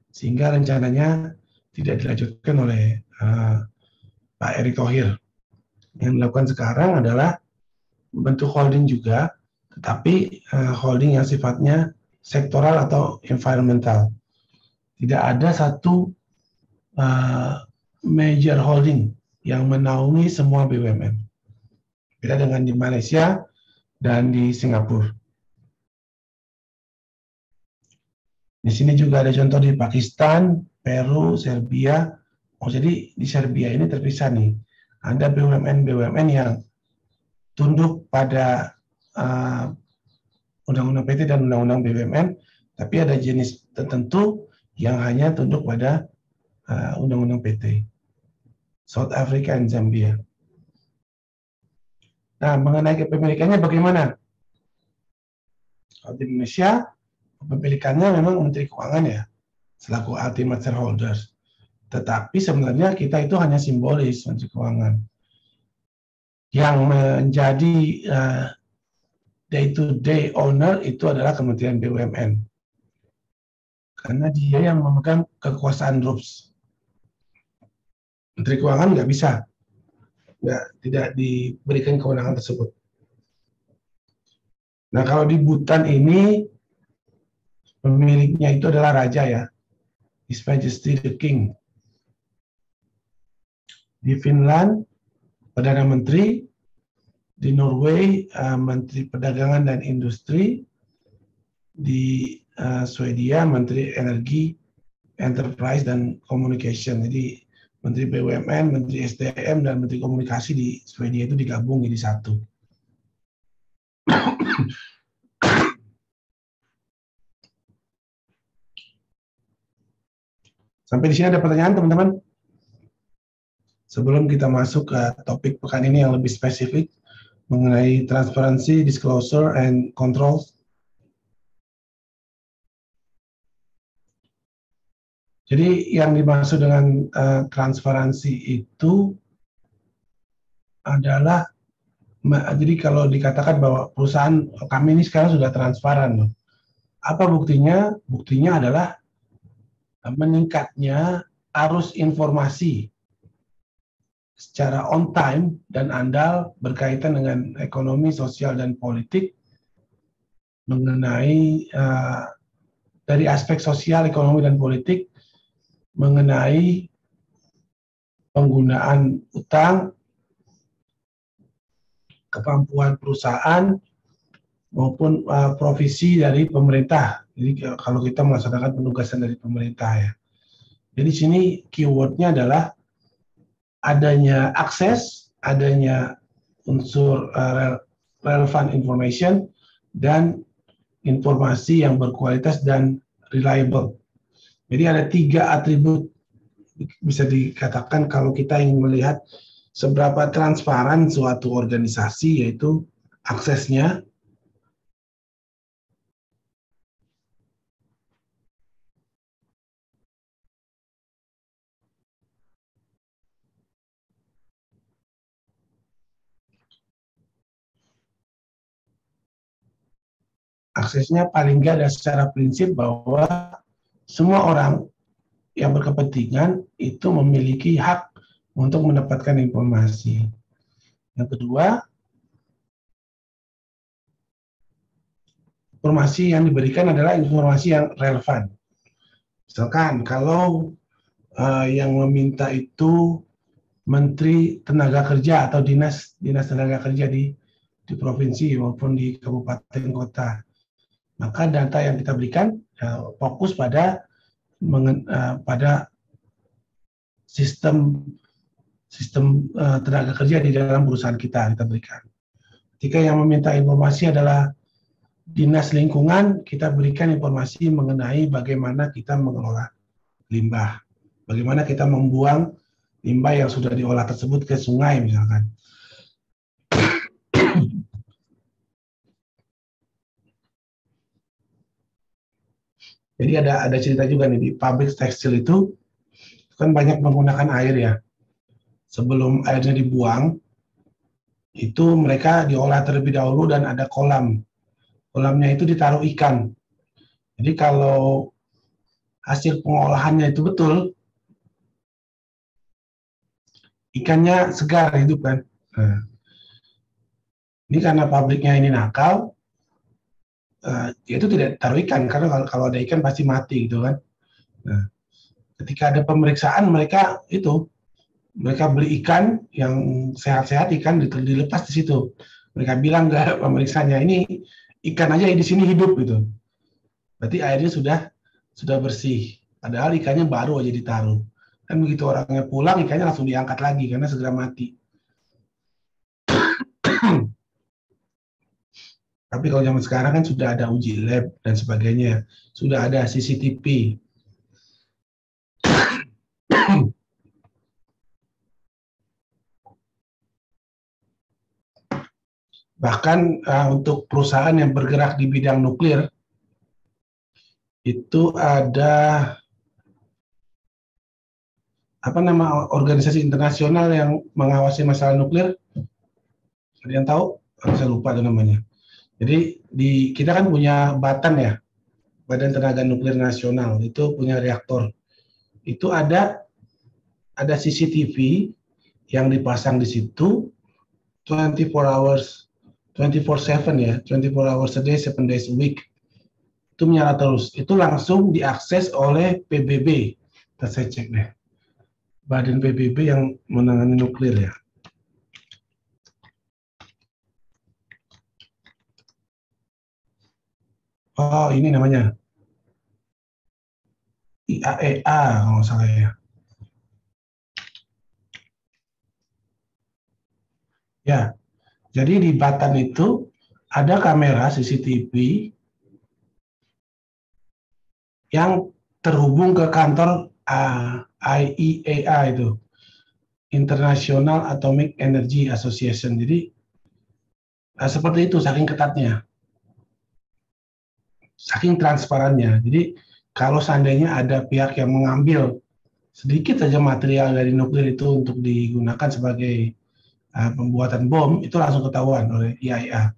sehingga rencananya tidak dilanjutkan oleh Pak Erick Thohir. Yang dilakukan sekarang adalah bentuk holding juga, tetapi holding yang sifatnya sektoral atau environmental. Tidak ada satu major holding yang menaungi semua BUMN. Beda dengan di Malaysia dan di Singapura. Di sini juga ada contoh di Pakistan, Peru, Serbia. Oh, jadi di Serbia ini terpisah nih. Ada BUMN yang tunduk pada Undang-Undang PT dan Undang-Undang BUMN, tapi ada jenis tertentu yang hanya tunduk pada Undang-Undang PT. South Africa dan Zambia. Nah, mengenai kepemilikannya bagaimana? Kalau di Indonesia, kepemilikannya memang Menteri Keuangan ya, selaku ultimate shareholders. Tetapi sebenarnya kita itu hanya simbolis Menteri Keuangan. Yang menjadi day-to-day owner itu adalah Kementerian BUMN. Karena dia yang memegang kekuasaan RUPS. Menteri Keuangan nggak bisa. Tidak diberikan kewenangan tersebut. Nah, kalau di Bhutan ini, pemiliknya itu adalah raja ya, His Majesty the King. Di Finland, Perdana Menteri. Di Norway, Menteri Perdagangan dan Industri. Di Swedia, Menteri Energi, Enterprise dan Communication. Jadi Menteri BUMN, Menteri SDM, dan Menteri Komunikasi di Swedia itu digabung jadi satu. Sampai di sini ada pertanyaan, teman-teman? Sebelum kita masuk ke topik pekan ini yang lebih spesifik mengenai transparency, disclosure, and controls. Jadi yang dimaksud dengan transparansi itu adalah, jadi kalau dikatakan bahwa perusahaan kami ini sekarang sudah transparan, apa buktinya? Buktinya adalah meningkatnya arus informasi secara on time dan andal berkaitan dengan ekonomi, sosial, dan politik mengenai dari aspek sosial, ekonomi, dan politik mengenai penggunaan utang, kemampuan perusahaan maupun provisi dari pemerintah. Jadi kalau kita melaksanakan penugasan dari pemerintah ya. Jadi sini keywordnya adalah adanya akses, adanya unsur relevant information, dan informasi yang berkualitas dan reliable. Jadi ada 3 atribut bisa dikatakan kalau kita ingin melihat seberapa transparan suatu organisasi, yaitu aksesnya, paling nggak ada secara prinsip bahwa semua orang yang berkepentingan itu memiliki hak untuk mendapatkan informasi. Yang kedua, informasi yang diberikan adalah informasi yang relevan. Misalkan kalau yang meminta itu Menteri Tenaga Kerja atau dinas tenaga kerja di provinsi maupun di kabupaten kota, maka data yang kita berikan fokus pada sistem tenaga kerja di dalam perusahaan kita berikan. Ketika yang meminta informasi adalah dinas lingkungan, kita berikan informasi mengenai bagaimana kita mengelola limbah, bagaimana kita membuang limbah yang sudah diolah tersebut ke sungai misalkan. Jadi ada cerita juga nih, di pabrik tekstil itu kan banyak menggunakan air ya. Sebelum airnya dibuang, itu mereka diolah terlebih dahulu dan ada kolam. Kolamnya itu ditaruh ikan. Jadi kalau hasil pengolahannya itu betul, ikannya segar, hidup kan. Nah, ini karena pabriknya ini nakal, itu tidak taruh ikan, karena kalau ada ikan pasti mati gitu kan. Nah, ketika ada pemeriksaan mereka beli ikan yang sehat-sehat, ikan dilepas di situ. Mereka bilang ke pemeriksanya, ini ikan aja di sini hidup gitu. Berarti airnya sudah bersih. Padahal ikannya baru aja ditaruh. Kan begitu orangnya pulang, ikannya langsung diangkat lagi karena segera mati. Tapi kalau zaman sekarang kan sudah ada uji lab dan sebagainya, sudah ada CCTV. Bahkan untuk perusahaan yang bergerak di bidang nuklir, itu ada organisasi internasional yang mengawasi masalah nuklir. Ada yang tahu? Saya lupa itu namanya. Jadi kita kan punya Batan ya, Badan Tenaga Nuklir Nasional, itu punya reaktor. Itu ada CCTV yang dipasang di situ 24 hours, 24/7 ya, 24 hours a day, 7 days a week. Itu menyala terus. Itu langsung diakses oleh PBB. Saya cek deh. Badan PBB yang menangani nuklir ya. Oh, ini namanya IAEA kalau nggak salah ya. Ya, jadi di Batan itu ada kamera CCTV yang terhubung ke kantor IAEA itu, International Atomic Energy Association. Jadi seperti itu, saking ketatnya, saking transparannya. Jadi kalau seandainya ada pihak yang mengambil sedikit saja material dari nuklir itu untuk digunakan sebagai pembuatan bom, itu langsung ketahuan oleh IAEA.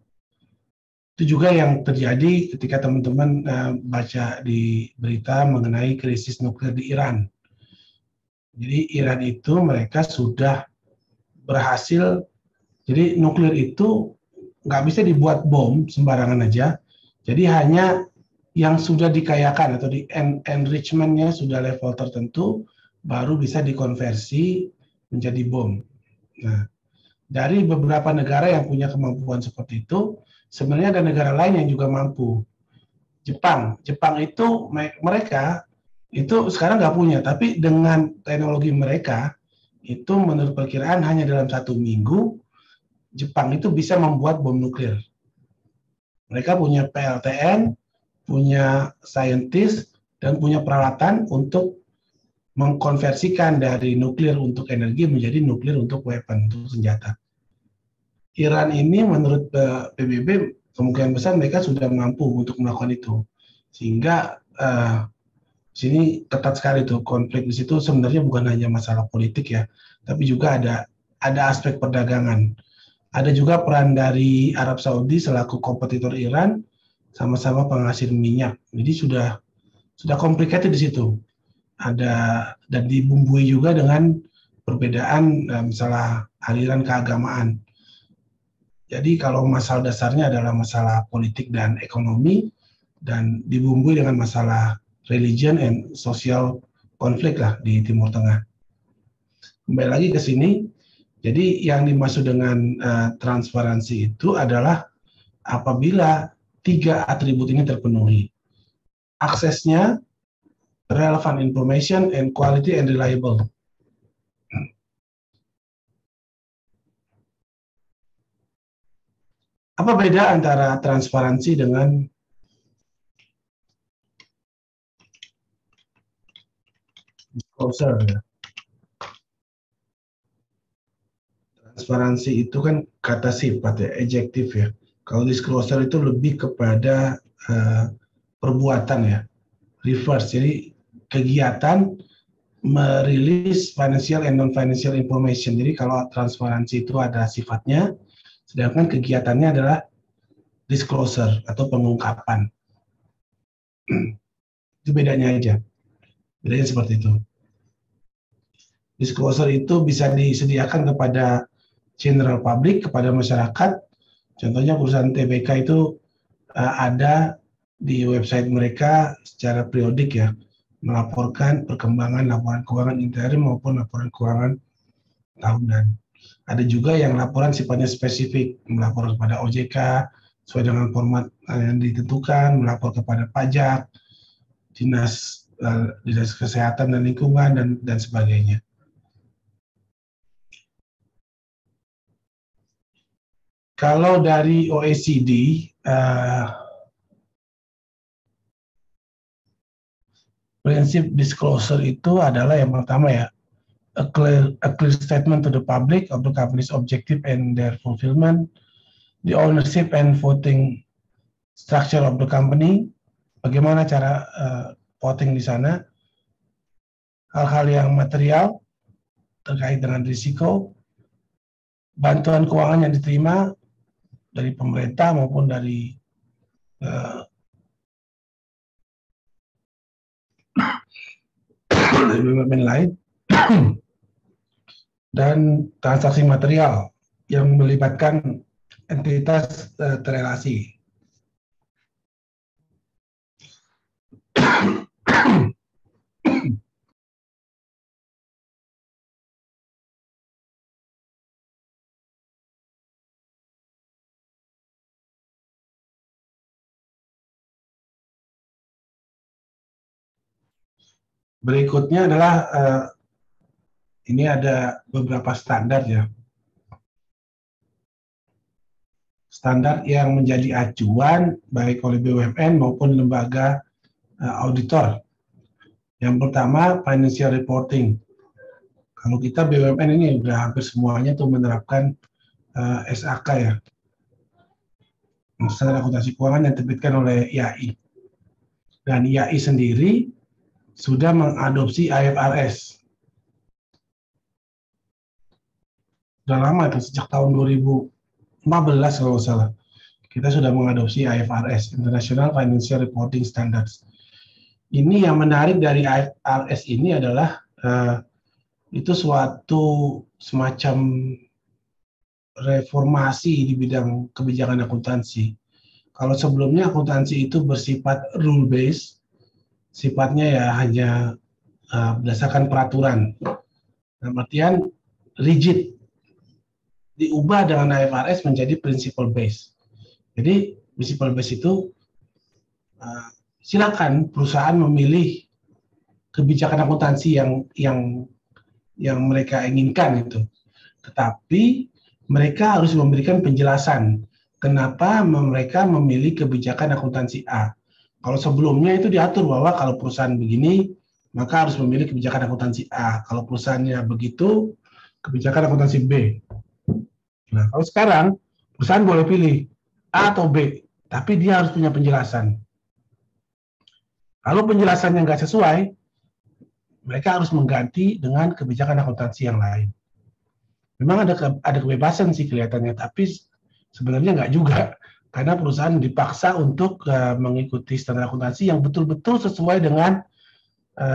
Itu juga yang terjadi ketika teman-teman baca di berita mengenai krisis nuklir di Iran. Jadi Iran itu mereka sudah berhasil, jadi nuklir itu nggak bisa dibuat bom sembarangan aja. Jadi hanya yang sudah dikayakan atau di enrichment-nya sudah level tertentu, baru bisa dikonversi menjadi bom. Nah, Dari beberapa negara yang punya kemampuan seperti itu, sebenarnya ada negara lain yang juga mampu. Jepang itu mereka itu sekarang nggak punya, tapi dengan teknologi mereka itu menurut perkiraan hanya dalam 1 minggu Jepang itu bisa membuat bom nuklir. Mereka punya PLTN, punya saintis, dan punya peralatan untuk mengkonversikan dari nuklir untuk energi menjadi nuklir untuk weapon, untuk senjata. Iran ini menurut PBB kemungkinan besar mereka sudah mampu untuk melakukan itu. Sehingga sini ketat sekali tuh konflik di situ sebenarnya bukan hanya masalah politik ya, tapi juga ada aspek perdagangan. Ada juga peran dari Arab Saudi selaku kompetitor Iran, sama-sama penghasil minyak. Jadi sudah complicated di situ. Ada dan dibumbui juga dengan perbedaan misalnya aliran keagamaan. Jadi kalau masalah dasarnya adalah masalah politik dan ekonomi dan dibumbui dengan masalah religion and social konflik lah di Timur Tengah. Kembali lagi ke sini, jadi yang dimaksud dengan transparansi itu adalah apabila 3 atribut ini terpenuhi. Aksesnya, relevant information, and quality and reliable. Apa beda antara transparansi dengan disclosure ya? Transparansi itu kan kata sifat ya, adjektif ya. Kalau disclosure itu lebih kepada perbuatan ya, reverse. Jadi kegiatan merilis financial and non-financial information. Jadi kalau transparansi itu ada sifatnya, sedangkan kegiatannya adalah disclosure atau pengungkapan. Itu bedanya aja. Bedanya seperti itu. Disclosure itu bisa disediakan kepada general public, kepada masyarakat. Contohnya perusahaan TBK itu ada di website mereka secara periodik ya, melaporkan perkembangan laporan keuangan interim maupun laporan keuangan tahunan. Ada juga yang laporan sifatnya spesifik, melapor kepada OJK sesuai dengan format yang ditentukan, melapor kepada pajak, dinas kesehatan dan lingkungan dan sebagainya. Kalau dari OECD, prinsip disclosure itu adalah yang pertama ya, a clear statement to the public of the company's objective and their fulfillment, the ownership and voting structure of the company, bagaimana cara voting di sana, hal-hal yang material terkait dengan risiko, bantuan keuangan yang diterima dari pemerintah maupun dari BUMN lain, dan transaksi material yang melibatkan entitas terrelasi. Berikutnya adalah ini ada beberapa standar ya. Standar yang menjadi acuan baik oleh BUMN maupun lembaga auditor. Yang pertama, financial reporting. Kalau kita BUMN ini udah hampir semuanya tuh menerapkan SAK ya. Standar akuntansi keuangan yang diterbitkan oleh IAI. Dan IAI sendiri sudah mengadopsi IFRS. Sudah lama itu, sejak tahun 2015 kalau salah. Kita sudah mengadopsi IFRS, International Financial Reporting Standards. Ini yang menarik dari IFRS ini adalah itu suatu semacam reformasi di bidang kebijakan akuntansi. Kalau sebelumnya akuntansi itu bersifat rule based, sifatnya ya hanya berdasarkan peraturan. Dalam artian rigid. diubah dengan IFRS menjadi principal base. Jadi principal base itu silakan perusahaan memilih kebijakan akuntansi yang mereka inginkan itu. Tetapi mereka harus memberikan penjelasan kenapa mereka memilih kebijakan akuntansi A. Kalau sebelumnya itu diatur bahwa kalau perusahaan begini, maka harus memilih kebijakan akuntansi A. Kalau perusahaannya begitu, kebijakan akuntansi B. Nah, kalau sekarang perusahaan boleh pilih A atau B, tapi dia harus punya penjelasan. Kalau penjelasannya nggak sesuai, mereka harus mengganti dengan kebijakan akuntansi yang lain. Memang ada kebebasan sih kelihatannya, tapi sebenarnya nggak juga, karena perusahaan dipaksa untuk mengikuti standar akuntansi yang betul-betul sesuai dengan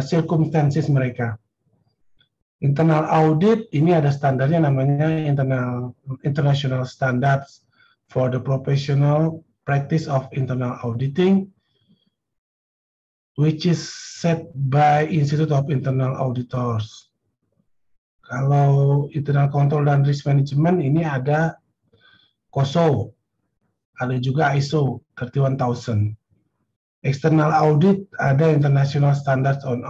circumstances mereka. Internal audit ini ada standarnya namanya International Standards for the Professional Practice of Internal Auditing, which is set by Institute of Internal Auditors. Kalau internal control dan risk management ini ada COSO, ada juga ISO 31000. External audit ada International Standards on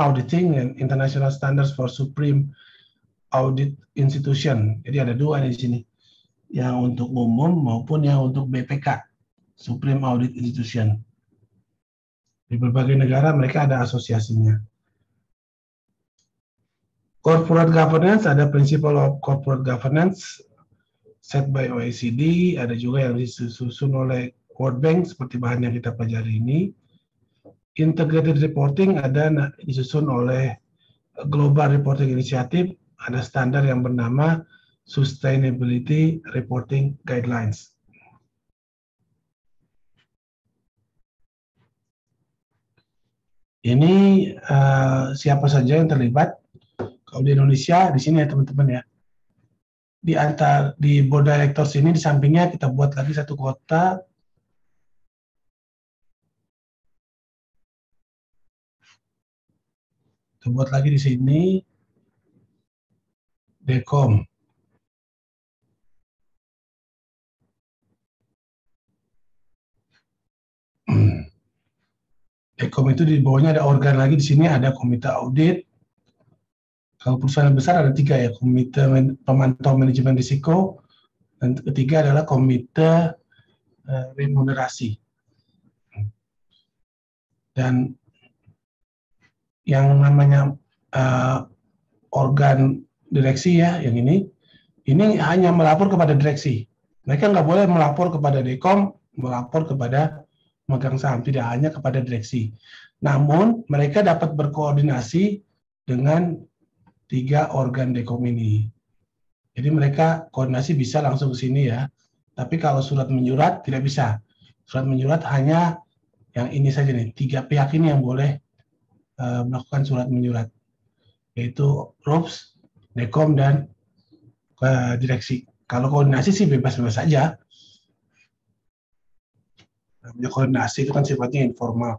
Auditing and International Standards for Supreme Audit Institution. Jadi ada dua di sini, yang untuk umum maupun yang untuk BPK, Supreme Audit Institution. Di berbagai negara mereka ada asosiasinya. Corporate governance, ada Principle of Corporate Governance set by OECD, ada juga yang disusun oleh World Bank seperti bahan yang kita pelajari ini. Integrated Reporting ada disusun oleh Global Reporting Initiative, ada standar yang bernama Sustainability Reporting Guidelines. Ini siapa saja yang terlibat? Kalau di Indonesia, di sini ya teman-teman ya. Di board directors ini di sampingnya kita buat lagi satu kotak. Kita buat lagi di sini. Dekom. Dekom itu di bawahnya ada organ lagi, di sini ada komite audit. Kalau perusahaan besar ada 3 ya, komite pemantau manajemen risiko, dan ketiga adalah komite remunerasi. Dan yang namanya organ direksi ya, yang ini hanya melapor kepada direksi. Mereka nggak boleh melapor kepada Dekom, melapor kepada pemegang saham, tidak, hanya kepada direksi. Namun mereka dapat berkoordinasi dengan 3 organ Dekom ini. Jadi mereka koordinasi bisa langsung ke sini ya. Tapi kalau surat menyurat tidak bisa. Surat menyurat hanya yang ini saja nih. 3 pihak ini yang boleh melakukan surat menyurat, yaitu ROPS, Dekom, dan direksi. Kalau koordinasi sih bebas-bebas saja. Namanya koordinasi itu kan sifatnya informal.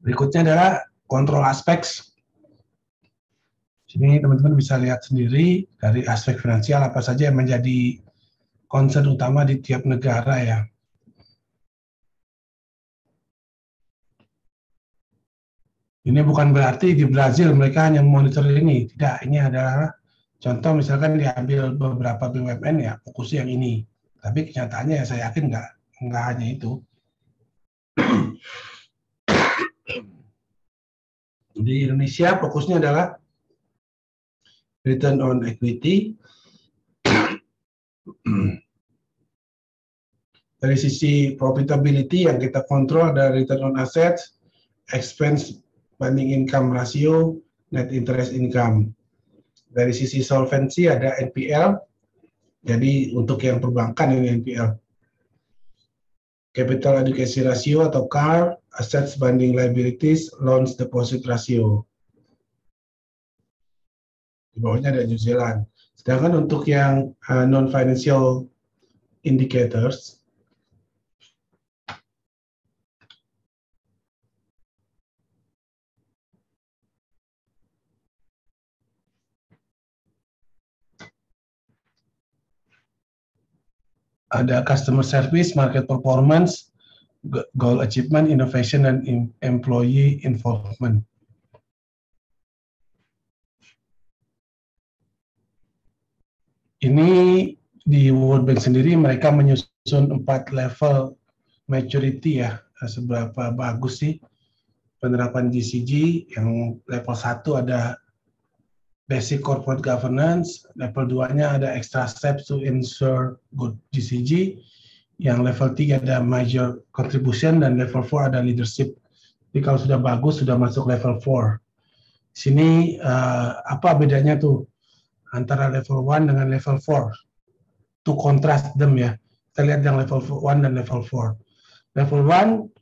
Berikutnya adalah control aspects. Sini teman-teman bisa lihat sendiri dari aspek finansial apa saja yang menjadi concern utama di tiap negara ya. Ini bukan berarti di Brazil mereka hanya monitor ini, tidak. Ini adalah contoh, misalkan diambil beberapa BUMN ya, fokusnya yang ini. Tapi kenyataannya ya saya yakin nggak hanya itu. Di Indonesia fokusnya adalah return on equity. Dari sisi profitability yang kita kontrol ada return on assets, expense banding income ratio, net interest income. Dari sisi solvency ada NPL, jadi untuk yang perbankan ini NPL. Capital adequacy ratio atau CAR, assets banding liabilities, loans deposit ratio. Di bawahnya ada New Zealand. Sedangkan untuk yang non-financial indicators, ada customer service, market performance, goal achievement, innovation, dan employee involvement. Ini di World Bank sendiri mereka menyusun 4 level maturity ya, seberapa bagus sih penerapan GCG. Yang level 1 ada basic corporate governance, level 2-nya ada extra steps to ensure good GCG, yang level 3 ada major contribution, dan level 4 ada leadership. Jadi kalau sudah bagus, sudah masuk level 4. Sini apa bedanya tuh antara level 1 dengan level 4? To contrast them ya. Kita lihat yang level 1 dan level 4. Level 1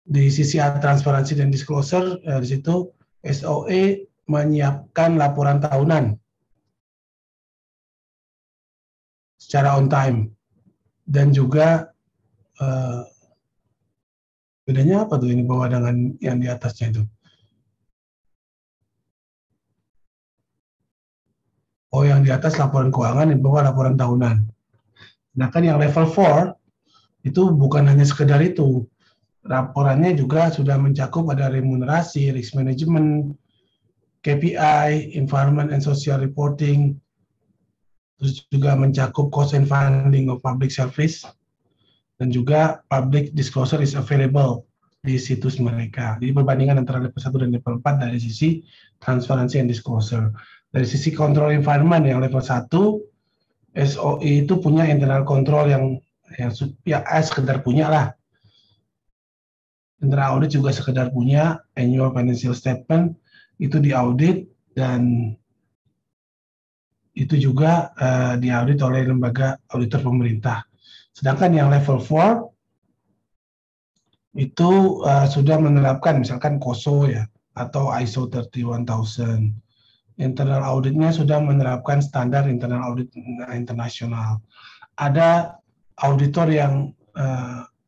di sisi transparansi dan disclosure, di situ SOE menyiapkan laporan tahunan secara on time, dan juga bedanya apa tuh ini bawah dengan yang di atasnya itu? Oh, yang di atas laporan keuangan, di bawah laporan tahunan. Sedangkan yang level 4 itu bukan hanya sekedar itu, laporannya juga sudah mencakup ada remunerasi, risk management, KPI, environment and social reporting, terus juga mencakup cost and funding of public service, dan juga public disclosure is available di situs mereka. Jadi perbandingan antara level 1 dan level 4 dari sisi transparansi and disclosure. Dari sisi control environment, yang level 1, SOE itu punya internal control yang sekedar punya lah. Internal audit juga sekedar punya, annual financial statement itu diaudit, dan itu juga diaudit oleh lembaga auditor pemerintah. Sedangkan yang level 4 itu sudah menerapkan misalkan COSO ya, atau ISO 31000. Internal auditnya sudah menerapkan standar internal audit internasional. Ada auditor yang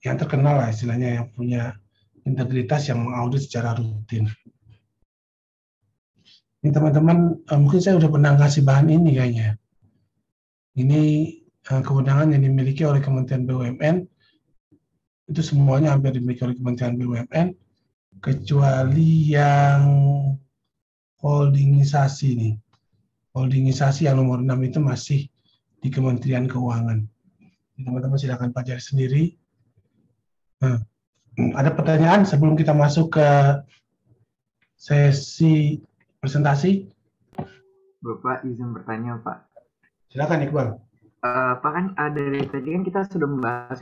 terkenal lah istilahnya, yang punya integritas, yang mengaudit secara rutin. Ini teman-teman, mungkin saya udah pernah ngasih bahan ini kayaknya. Ini kewenangan yang dimiliki oleh Kementerian BUMN, itu semuanya hampir dimiliki oleh Kementerian BUMN, kecuali yang holdingisasi nih. Holdingisasi yang nomor 6 itu masih di Kementerian Keuangan. Teman-teman silakan pelajari sendiri. Nah, ada pertanyaan sebelum kita masuk ke sesi presentasi? Bapak izin bertanya, Pak. Silakan Iqbal. Pak, kan dari tadi kan kita sudah membahas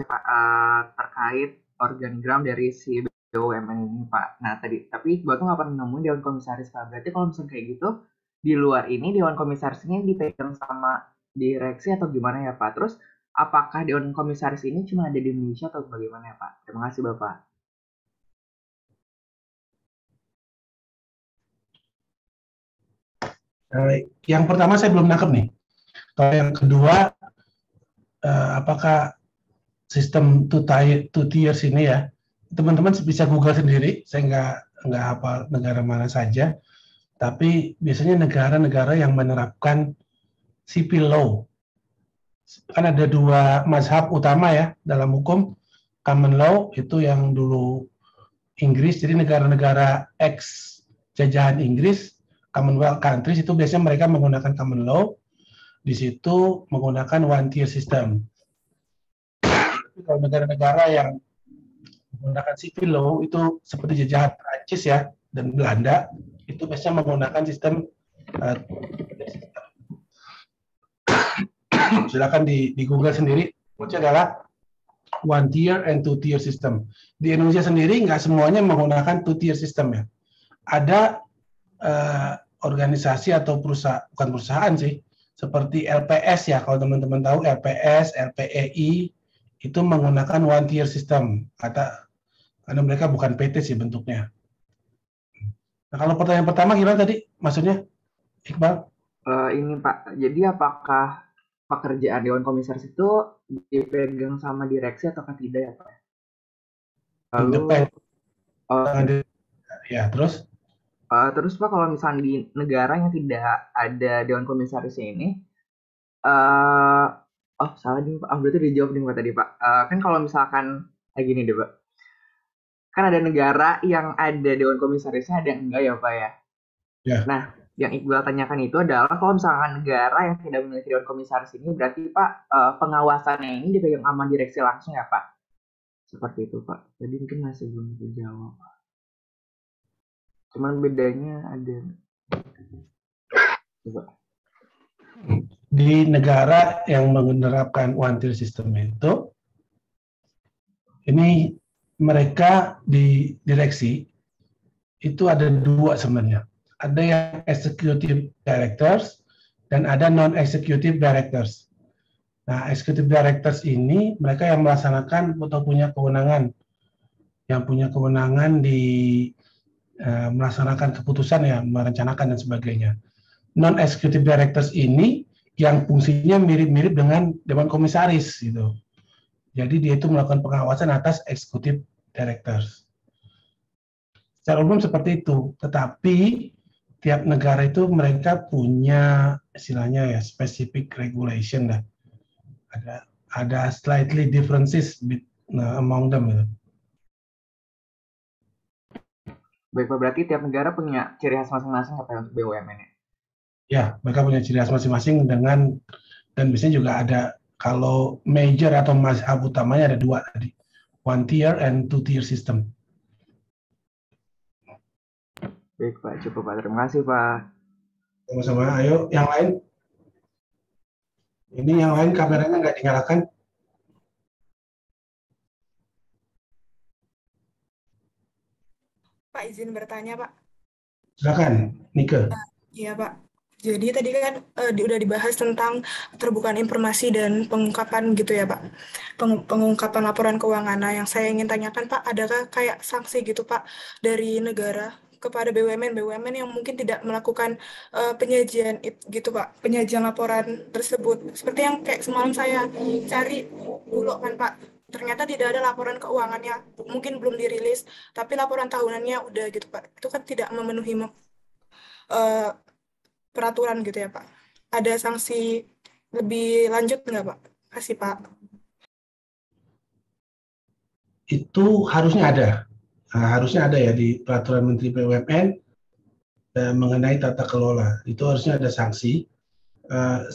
terkait organigram dari si BUMN ini, Pak. Nah, tapi Iqbal tuh nggak pernah nemuin Dewan Komisaris, Pak. Berarti kalau misalnya kayak gitu, di luar ini Dewan Komisaris ini dipegang sama direksi atau gimana ya, Pak? Terus, apakah Dewan Komisaris ini cuma ada di Indonesia atau bagaimana ya, Pak? Terima kasih, Bapak. Yang pertama saya belum nangkep nih. Kalau yang kedua, apakah sistem two tiers ini ya, teman-teman bisa Google sendiri. Saya nggak hafal negara mana saja, tapi biasanya negara-negara yang menerapkan civil law. Kan ada 2 mazhab utama ya dalam hukum. Common law itu yang dulu Inggris, jadi negara-negara ex jajahan Inggris, Commonwealth countries itu biasanya mereka menggunakan common law. Di situ menggunakan one tier system. Kalau negara-negara yang menggunakan civil law itu seperti jajahan Prancis ya dan Belanda, itu biasanya menggunakan sistem silakan di Google sendiri. Maksudnya adalah one tier and two tier system. Di Indonesia sendiri nggak semuanya menggunakan two tier system ya. Ada organisasi atau perusahaan, bukan perusahaan sih, seperti LPS ya, kalau teman-teman tahu LPS, LPEI, itu menggunakan one tier system, karena mereka bukan PT sih bentuknya. Nah, kalau pertanyaan pertama gimana tadi? Maksudnya, Iqbal? Ini Pak, jadi apakah pekerjaan Dewan Komisaris itu dipegang sama direksi atau tidak ya Pak? Lalu, Independen. oke. Ya, terus? Terus Pak, kalau misalnya di negara yang tidak ada Dewan Komisarisnya ini, eh oh salah nih Pak, berarti dijawab nih Pak tadi Pak. Kan kalau misalkan kayak gini deh Pak, kan ada negara yang ada Dewan Komisarisnya, ada yang enggak ya Pak ya. Ya. Nah, yang Iqbal tanyakan itu adalah kalau misalkan negara yang tidak memiliki Dewan Komisaris ini, berarti Pak, pengawasannya ini dipegang sama direksi langsung ya Pak? Seperti itu Pak. Jadi mungkin masih belum terjawab. Cuman bedanya ada. Coba. Di negara yang menerapkan one tier system itu, ini mereka di direksi itu ada dua sebenarnya. Ada yang executive directors dan ada non-executive directors. Nah, executive directors ini mereka yang melaksanakan atau punya kewenangan, yang punya kewenangan di melaksanakan keputusan ya, merencanakan dan sebagainya. Non-executive directors ini yang fungsinya mirip-mirip dengan Dewan Komisaris gitu. Jadi dia itu melakukan pengawasan atas executive directors. Secara umum seperti itu, tetapi tiap negara itu mereka punya istilahnya ya specific regulation lah. Ada slightly differences among them gitu. Baik Pak, berarti tiap negara punya ciri khas masing-masing apa ya untuk BUMN ya? Ya, mereka punya ciri khas masing-masing dan biasanya juga ada kalau major atau mazhab utamanya ada dua tadi, one tier and two tier system. Baik Pak, cukup Pak. Terima kasih Pak. Sama-sama, ayo yang lain. Ini yang lain kameranya nggak dinyalakan. Pak, izin bertanya, Pak. Silakan, Nike. Iya, Pak. Jadi tadi kan udah dibahas tentang keterbukaan informasi dan pengungkapan gitu ya, Pak. Pengungkapan laporan keuangan. Nah, yang saya ingin tanyakan, Pak, adakah kayak sanksi gitu, Pak, dari negara kepada BUMN yang mungkin tidak melakukan penyajian gitu, Pak, penyajian laporan tersebut. Seperti yang kayak semalam saya cari dulu kan, Pak. Ternyata tidak ada laporan keuangannya, mungkin belum dirilis, tapi laporan tahunannya udah gitu, Pak. Itu kan tidak memenuhi eh, peraturan gitu ya, Pak. Ada sanksi lebih lanjut nggak, Pak? Kasih, Pak. Itu harusnya ada. Nah, harusnya ada ya di peraturan Menteri BUMN mengenai tata kelola. Itu harusnya ada sanksi.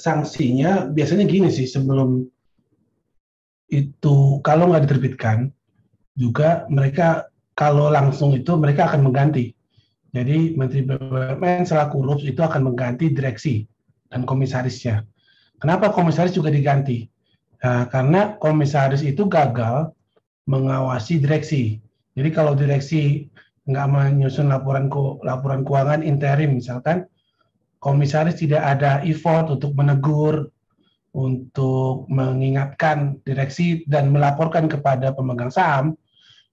Sanksinya biasanya gini sih, sebelum itu kalau nggak diterbitkan, juga mereka kalau langsung itu mereka akan mengganti. Jadi Menteri BUMN selaku RUPS itu akan mengganti direksi dan komisarisnya. Kenapa komisaris juga diganti? Karena komisaris itu gagal mengawasi direksi. Jadi kalau direksi nggak menyusun laporan keuangan interim misalkan, komisaris tidak ada effort untuk menegur, untuk mengingatkan direksi dan melaporkan kepada pemegang saham,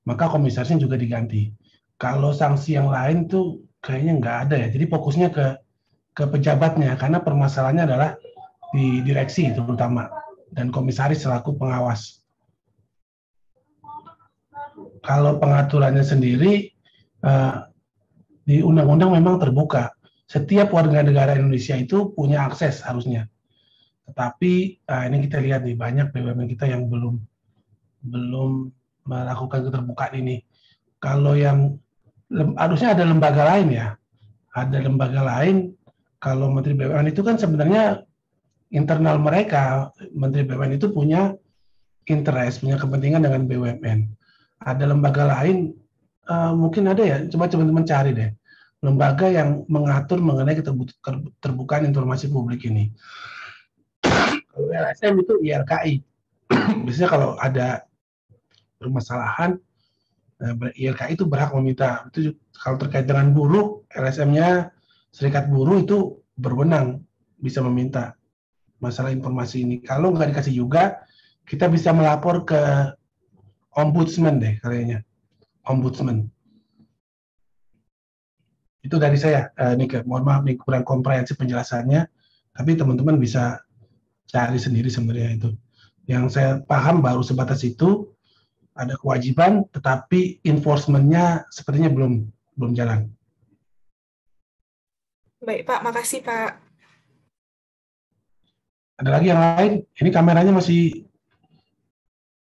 maka komisarisnya juga diganti. Kalau sanksi yang lain tuh kayaknya nggak ada ya. Jadi fokusnya ke pejabatnya karena permasalahannya adalah di direksi terutama dan komisaris selaku pengawas. Kalau pengaturannya sendiri di undang-undang memang terbuka. Setiap warga negara Indonesia itu punya akses harusnya. Tetapi ini kita lihat nih banyak BUMN kita yang belum melakukan keterbukaan ini. Kalau yang harusnya ada lembaga lain ya. Ada lembaga lain. Kalau Menteri BUMN itu kan sebenarnya internal mereka, Menteri BUMN itu punya interest, punya kepentingan dengan BUMN. Ada lembaga lain, mungkin ada ya, coba teman-teman cari deh. Lembaga yang mengatur mengenai keterbukaan informasi publik ini. Kalau LSM itu ILKI. Biasanya kalau ada permasalahan, ILKI itu berhak meminta. Itu kalau terkait dengan buruh, LSM-nya serikat buruh itu berwenang bisa meminta masalah informasi ini. Kalau nggak dikasih juga, kita bisa melapor ke ombudsman deh kayaknya, ombudsman. Itu dari saya, Nike. Mohon maaf nih kurang komprehensif penjelasannya, tapi teman-teman bisa cari sendiri sebenarnya itu. Yang saya paham baru sebatas itu, ada kewajiban, tetapi enforcement-nya sepertinya belum jalan. Baik, Pak. Makasih, Pak. Ada lagi yang lain? Ini kameranya masih,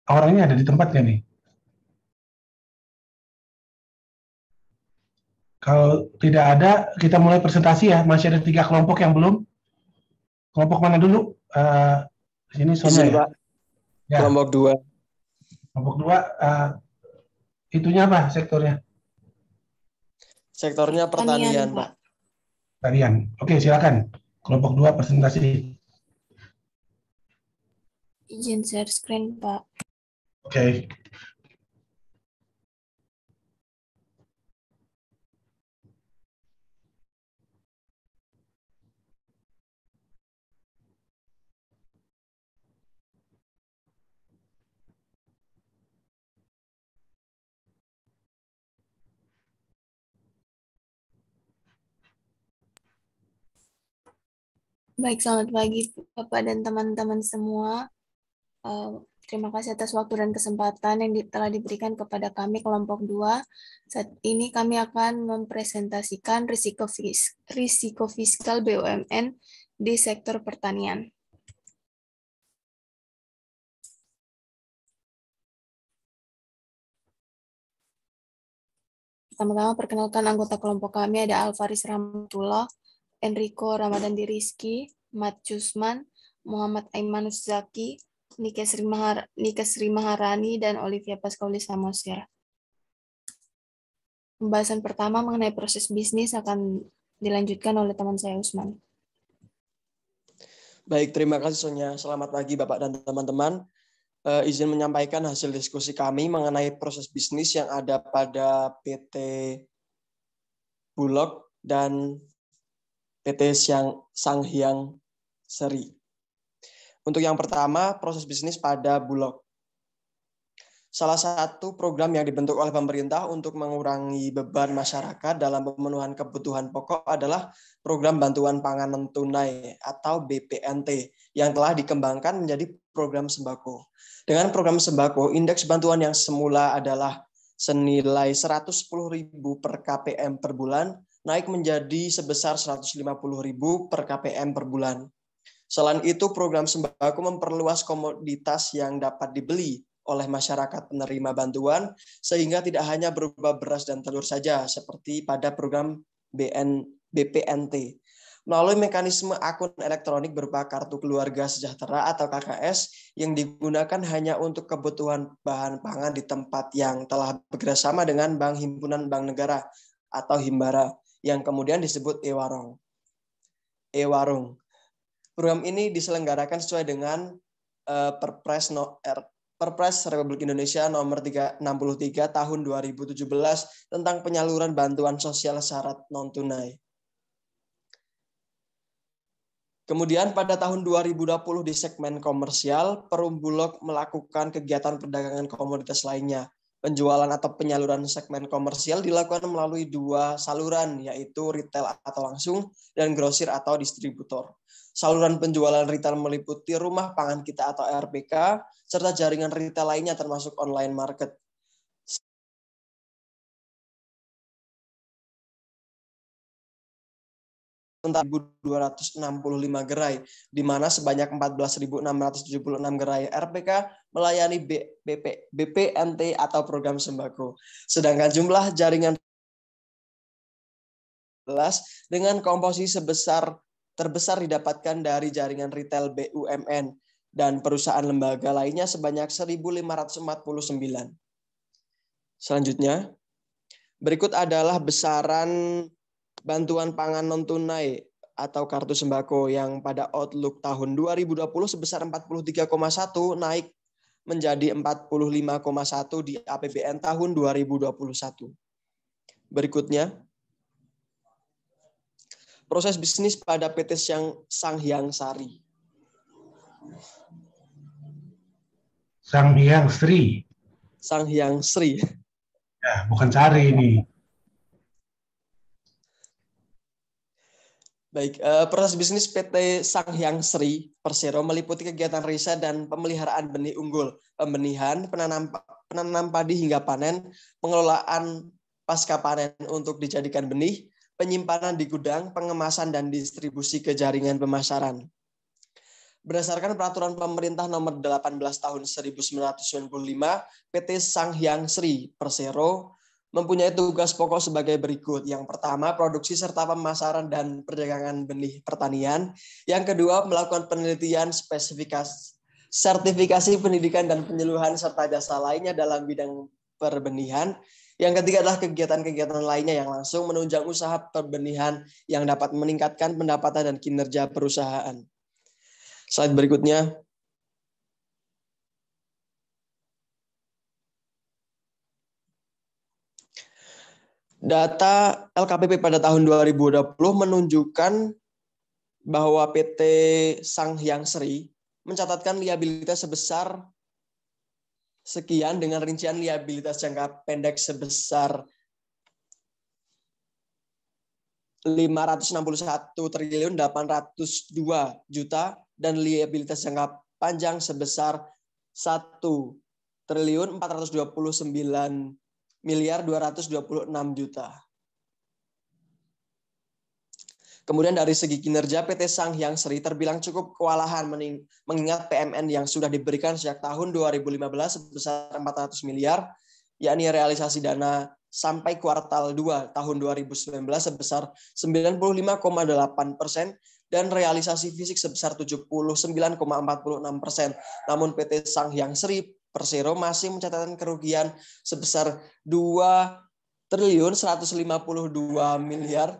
orangnya ada di tempatnya nih. Kalau tidak ada, kita mulai presentasi ya. Masih ada 3 kelompok yang belum. Kelompok mana dulu? Sini Sonia Izin ya. Pak, Ya, kelompok 2. kelompok 2. Itunya apa sektornya? Sektornya pertanian, Pak. Tarian. Oke, silakan. Kelompok 2 presentasi. Izin share screen, Pak. Oke. Baik, selamat pagi Bapak dan teman-teman semua. Terima kasih atas waktu dan kesempatan yang telah diberikan kepada kami kelompok 2. Saat ini kami akan mempresentasikan risiko fiskal BUMN di sektor pertanian. Pertama-tama perkenalkan anggota kelompok kami ada Alvaris Rahmatullah, Enrico Ramadan Rizky, Mat Jusman, Muhammad Aimanus Zaki, Nika Sri Maharani, dan Olivia Pascauli Samosir. Pembahasan pertama mengenai proses bisnis akan dilanjutkan oleh teman saya Usman. Baik, terima kasih Sonia. Selamat pagi Bapak dan teman-teman. Izin menyampaikan hasil diskusi kami mengenai proses bisnis yang ada pada PT Bulog dan PT Sanghyang Seri. Untuk yang pertama, proses bisnis pada Bulog. Salah satu program yang dibentuk oleh pemerintah untuk mengurangi beban masyarakat dalam pemenuhan kebutuhan pokok adalah program bantuan pangan non-tunai atau BPNT yang telah dikembangkan menjadi program sembako. Dengan program sembako, indeks bantuan yang semula adalah senilai 110.000 per KPM per bulan naik menjadi sebesar 150.000 per KPM per bulan. Selain itu, program sembako memperluas komoditas yang dapat dibeli oleh masyarakat penerima bantuan, sehingga tidak hanya berupa beras dan telur saja, seperti pada program BPNT. Melalui mekanisme akun elektronik berupa Kartu Keluarga Sejahtera atau KKS, yang digunakan hanya untuk kebutuhan bahan pangan di tempat yang telah bekerjasama dengan Bank Himpunan Bank Negara atau Himbara, yang kemudian disebut e-warung. Program ini diselenggarakan sesuai dengan Perpres Republik Indonesia nomor 63 tahun 2017 tentang penyaluran bantuan sosial syarat non-tunai. Kemudian pada tahun 2020 di segmen komersial, Perum Bulog melakukan kegiatan perdagangan komoditas lainnya. Penjualan atau penyaluran segmen komersial dilakukan melalui 2 saluran, yaitu retail atau langsung dan grosir atau distributor. Saluran penjualan retail meliputi Rumah Pangan Kita atau RPK, serta jaringan retail lainnya termasuk online market. Tentang 265 gerai, di mana sebanyak 14.676 gerai RPK melayani BPNT atau program sembako. Sedangkan jumlah jaringan dengan komposisi terbesar didapatkan dari jaringan retail BUMN dan perusahaan lembaga lainnya sebanyak 1.549. Selanjutnya, berikut adalah besaran bantuan pangan non-tunai atau kartu sembako yang pada Outlook tahun 2020 sebesar 43,1 naik menjadi 45,1 di APBN tahun 2021. Berikutnya, Proses bisnis pada PT Sanghyang Sari. Sanghyang Sri. Sanghyang Sri. Ya, bukan Sari ini. Baik, proses bisnis PT Sanghyang Sri Persero meliputi kegiatan riset dan pemeliharaan benih unggul, pembenihan, penanam padi hingga panen, pengelolaan pasca panen untuk dijadikan benih, penyimpanan di gudang, pengemasan dan distribusi ke jaringan pemasaran. Berdasarkan peraturan pemerintah nomor 18 tahun 1995, PT Sanghyang Sri Persero mempunyai tugas pokok sebagai berikut. Yang pertama, produksi serta pemasaran dan perdagangan benih pertanian. Yang kedua, melakukan penelitian, sertifikasi pendidikan dan penyuluhan serta jasa lainnya dalam bidang perbenihan. Yang ketiga adalah kegiatan-kegiatan lainnya yang langsung menunjang usaha perbenihan yang dapat meningkatkan pendapatan dan kinerja perusahaan. Slide berikutnya. Data LKPP pada tahun 2020 menunjukkan bahwa PT Sanghyang Sri mencatatkan liabilitas sebesar sekian dengan rincian liabilitas jangka pendek sebesar 561.802 juta dan liabilitas jangka panjang sebesar 1.429.226 juta. Kemudian dari segi kinerja, PT Sanghyang Sri terbilang cukup kewalahan mengingat PMN yang sudah diberikan sejak tahun 2015 sebesar 400 miliar, yakni realisasi dana sampai kuartal 2 tahun 2019 sebesar 95,8% dan realisasi fisik sebesar 79,46%. Namun PT Sanghyang Sri Persero masih mencatatkan kerugian sebesar 2.152.733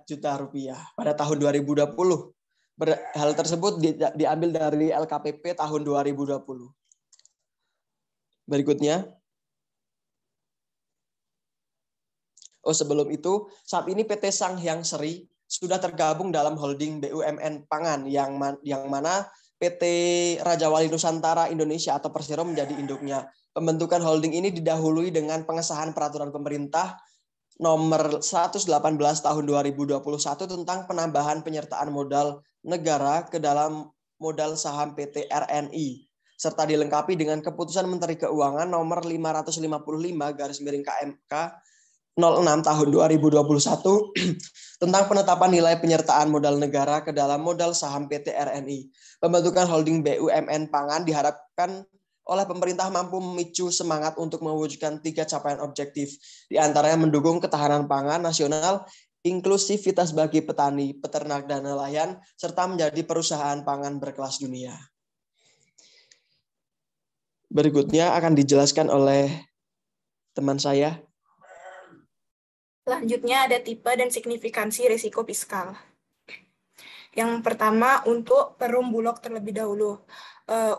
juta rupiah pada tahun 2020. Hal tersebut diambil dari LKPP tahun 2020. Berikutnya. Sebelum itu, saat ini PT Sanghyang Sri sudah tergabung dalam holding BUMN Pangan yang mana PT Raja Wali Nusantara Indonesia atau Persero menjadi induknya. Pembentukan holding ini didahului dengan pengesahan peraturan pemerintah nomor 118 tahun 2021 tentang penambahan penyertaan modal negara ke dalam modal saham PT RNI serta dilengkapi dengan keputusan Menteri Keuangan nomor 555/KMK 06 tahun 2021 tentang penetapan nilai penyertaan modal negara ke dalam modal saham PT RNI. Pembentukan holding BUMN Pangan diharapkan oleh pemerintah mampu memicu semangat untuk mewujudkan 3 capaian objektif, di antaranya mendukung ketahanan pangan nasional, inklusivitas bagi petani, peternak, dan nelayan, serta menjadi perusahaan pangan berkelas dunia. Berikutnya akan dijelaskan oleh teman saya. Selanjutnya ada tipe dan signifikansi risiko fiskal. Yang pertama untuk Perum Bulog terlebih dahulu.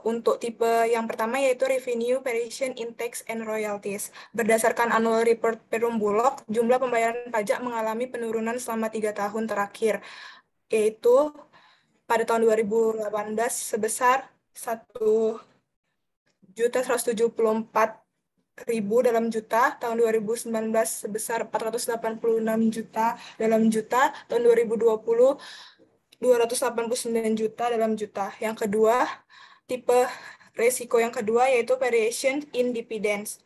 Untuk tipe yang pertama yaitu Revenue, Variation in Tax and Royalties. Berdasarkan annual report Perum Bulog, jumlah pembayaran pajak mengalami penurunan selama 3 tahun terakhir, yaitu pada tahun 2018 sebesar 1.174.000 dalam juta, tahun 2019 sebesar 486 juta dalam juta, tahun 2020 289 juta dalam juta. Yang kedua, tipe resiko yang kedua yaitu variation in dividends.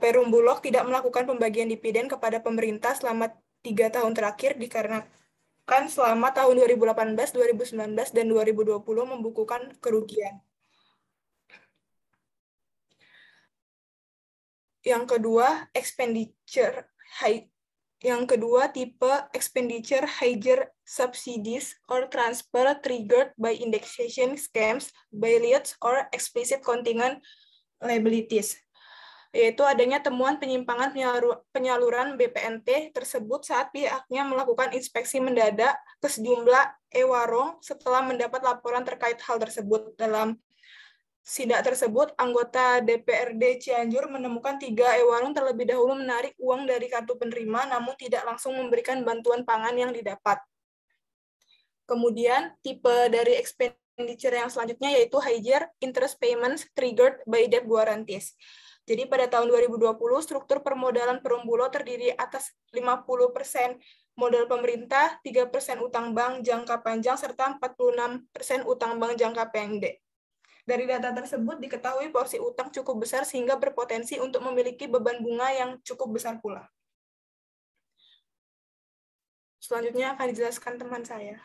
Perum Bulog tidak melakukan pembagian dividen kepada pemerintah selama 3 tahun terakhir dikarenakan selama tahun 2018, 2019, dan 2020 membukukan kerugian. Yang kedua, tipe expenditure higher subsidies or transfer triggered by indexation schemes, bailiffs, or explicit contingent liabilities, yaitu adanya temuan penyimpangan penyaluran BPNT tersebut saat pihaknya melakukan inspeksi mendadak ke sejumlah e-warung setelah mendapat laporan terkait hal tersebut. Dalam sidak tersebut, anggota DPRD Cianjur menemukan 3 e-warung terlebih dahulu menarik uang dari kartu penerima, namun tidak langsung memberikan bantuan pangan yang didapat. Kemudian, tipe dari expenditure yang selanjutnya yaitu higher interest payments triggered by debt guarantees. Jadi pada tahun 2020, struktur permodalan Perumbulok terdiri atas 50% modal pemerintah, 3% utang bank jangka panjang, serta 46% utang bank jangka pendek. Dari data tersebut diketahui porsi utang cukup besar sehingga berpotensi untuk memiliki beban bunga yang cukup besar pula. Selanjutnya akan dijelaskan teman saya.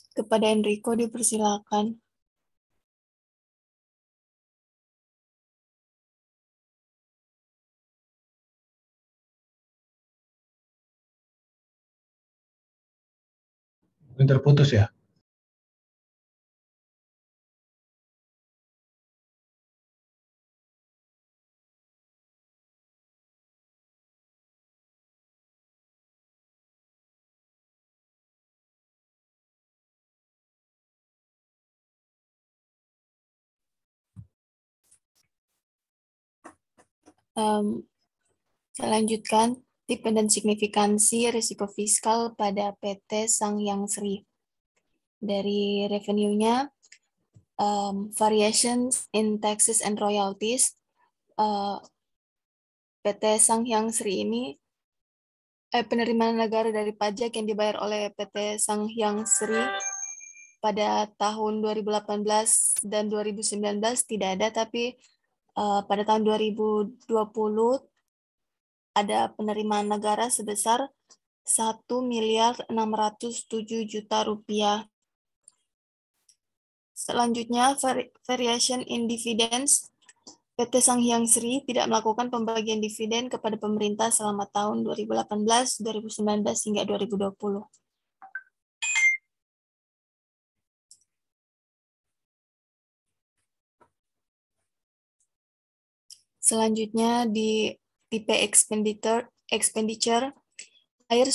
Kepada Enrico dipersilakan. Mungkin terputus ya. Saya lanjutkan, tipe dan signifikansi risiko fiskal pada PT Sangyang Sri. Dari revenue-nya, variations in taxes and royalties, PT Sangyang Sri ini, penerimaan negara dari pajak yang dibayar oleh PT Sangyang Sri pada tahun 2018 dan 2019 tidak ada, tapi pada tahun 2020 ada penerimaan negara sebesar 1.607.000.000 rupiah. Selanjutnya, variation in dividends. PT Sangyang Sri tidak melakukan pembagian dividen kepada pemerintah selama tahun 2018, 2019, hingga 2020. Selanjutnya di tipe expenditure, higher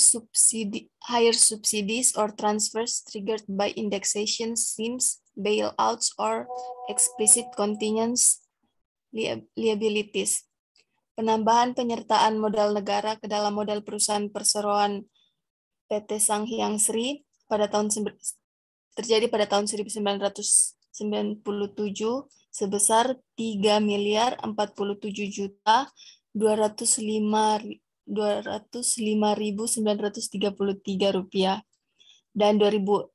subsidies or transfers triggered by indexation schemes, bailouts, or explicit contingent liabilities. Penambahan penyertaan modal negara ke dalam modal perusahaan perseroan PT Sangyang Sri terjadi pada tahun 1997 sebesar 3.045.205.933 rupiah, dan 2006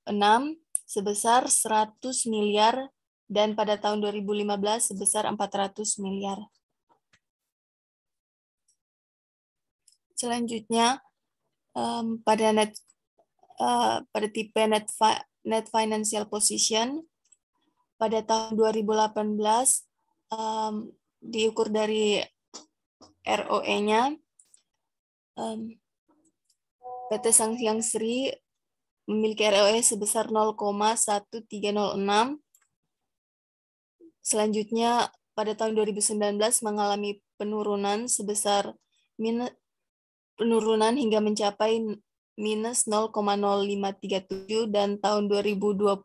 sebesar 100 miliar, dan pada tahun 2015 sebesar 400 miliar. Selanjutnya pada tipe net financial position pada tahun 2018 diukur dari ROE-nya, PT Sangyang Sri memiliki ROE sebesar 0,1306. Selanjutnya pada tahun 2019 mengalami penurunan hingga mencapai minus 0,0537, dan tahun 2020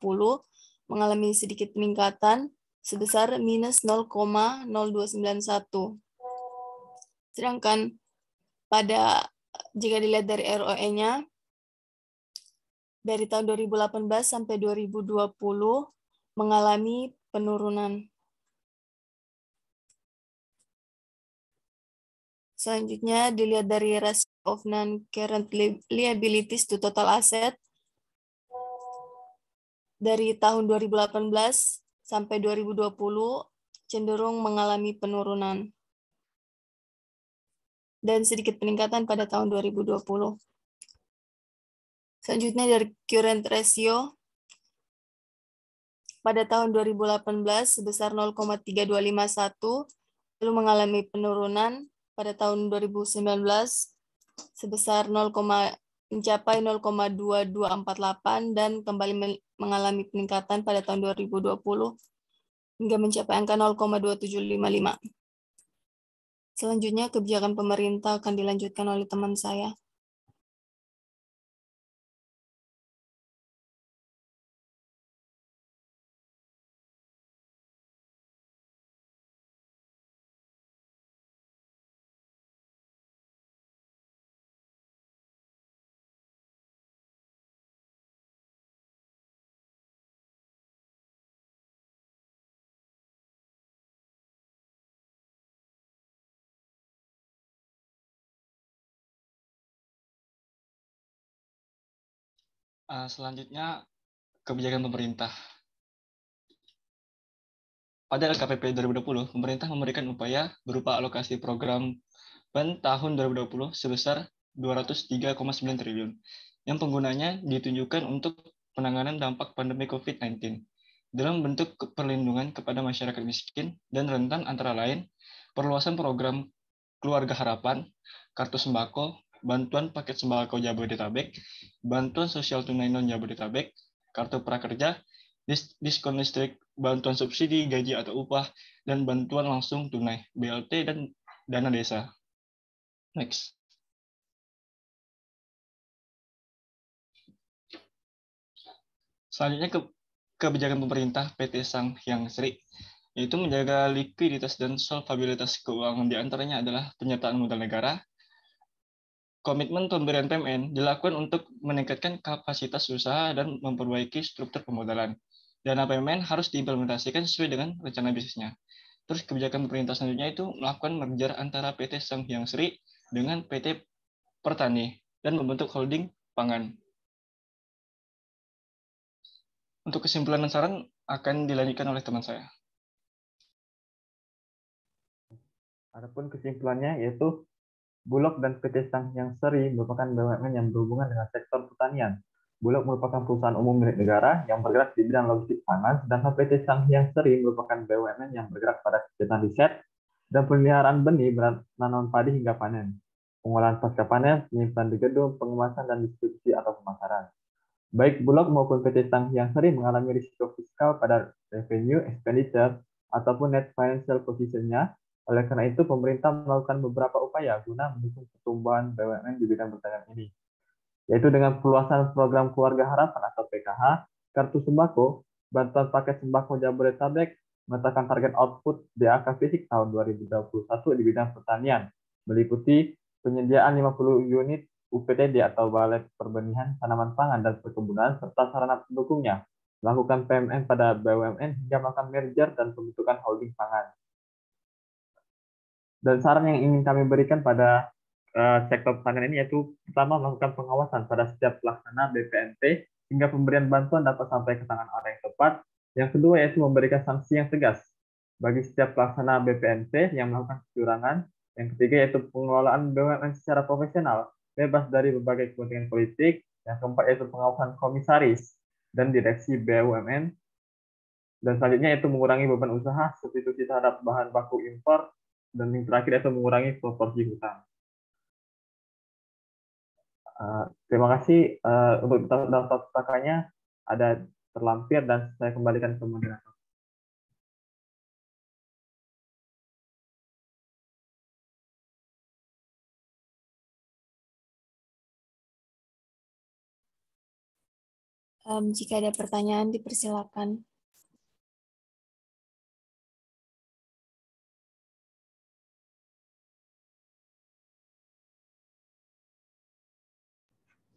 mengalami sedikit peningkatan sebesar minus 0,0291. Sedangkan jika dilihat dari ROE-nya, dari tahun 2018 sampai 2020 mengalami penurunan. Selanjutnya dilihat dari ratio of non-current liabilities to total asset. Dari tahun 2018 sampai 2020 cenderung mengalami penurunan dan sedikit peningkatan pada tahun 2020. Selanjutnya dari current ratio pada tahun 2018 sebesar 0,3251, lalu mengalami penurunan pada tahun 2019 sebesar mencapai 0,2248 dan kembali mengalami peningkatan pada tahun 2020 hingga mencapai angka 0,2755. Selanjutnya kebijakan pemerintah akan dilanjutkan oleh teman saya. Selanjutnya, kebijakan pemerintah. Pada LKPP 2020, pemerintah memberikan upaya berupa alokasi program PEN tahun 2020 sebesar 203,9 triliun, yang penggunanya ditunjukkan untuk penanganan dampak pandemi COVID-19 dalam bentuk perlindungan kepada masyarakat miskin dan rentan antara lain perluasan program Keluarga Harapan, Kartu Sembako, Bantuan Paket Sembako Jabodetabek, Bantuan Sosial Tunai Non-Jabodetabek, Kartu Prakerja, diskon listrik, bantuan subsidi gaji atau upah, dan bantuan langsung tunai, BLT, dan dana desa. Next. Selanjutnya kebijakan pemerintah PT Sanghyang Sri, yaitu menjaga likuiditas dan solvabilitas keuangan, diantaranya adalah penyertaan modal negara. Komitmen pemberian PMN dilakukan untuk meningkatkan kapasitas usaha dan memperbaiki struktur pemodalan. Dana PMN harus diimplementasikan sesuai dengan rencana bisnisnya. Terus kebijakan pemerintah selanjutnya itu melakukan merger antara PT Sanghyang Sri dengan PT Pertani dan membentuk holding pangan. Untuk kesimpulan dan saran akan dilanjutkan oleh teman saya. Adapun kesimpulannya yaitu Bulog dan PT Sanghyang Sri merupakan BUMN yang berhubungan dengan sektor pertanian. Bulog merupakan perusahaan umum milik negara yang bergerak di bidang logistik pangan, sedangkan PT Sanghyang Sri merupakan BUMN yang bergerak pada kegiatan riset dan pemeliharaan benih, menanam padi hingga panen, pengolahan pasca panen, penyimpanan di gedung, pengemasan dan distribusi atau pemasaran. Baik Bulog maupun PT Sanghyang Sri mengalami risiko fiskal pada revenue, expenditure, ataupun net financial position-nya. Oleh karena itu, pemerintah melakukan beberapa upaya guna mendukung pertumbuhan BUMN di bidang pertanian ini, yaitu dengan perluasan program Keluarga Harapan atau PKH, kartu sembako, bantuan paket sembako Jabodetabek, menetapkan target output DAK fisik tahun 2021 di bidang pertanian, meliputi penyediaan 50 unit UPTD atau Balai Perbenihan Tanaman Pangan dan Perkebunan serta sarana pendukungnya, melakukan PMN pada BUMN hingga melakukan merger dan pembentukan holding pangan. Dan saran yang ingin kami berikan pada sektor pertanian ini yaitu pertama melakukan pengawasan pada setiap pelaksana BPNT hingga pemberian bantuan dapat sampai ke tangan orang yang tepat. Yang kedua yaitu memberikan sanksi yang tegas bagi setiap pelaksana BPNT yang melakukan kecurangan. Yang ketiga yaitu pengelolaan BUMN secara profesional, bebas dari berbagai kepentingan politik. Yang keempat yaitu pengawasan komisaris dan direksi BUMN. Dan selanjutnya yaitu mengurangi beban usaha, substitusi terhadap bahan baku impor, dan yang terakhir yaitu mengurangi proporsi hutang. Terima kasih. Untuk daftar putakanya ada terlampir dan saya kembalikan ke moderator. Jika ada pertanyaan, dipersilakan.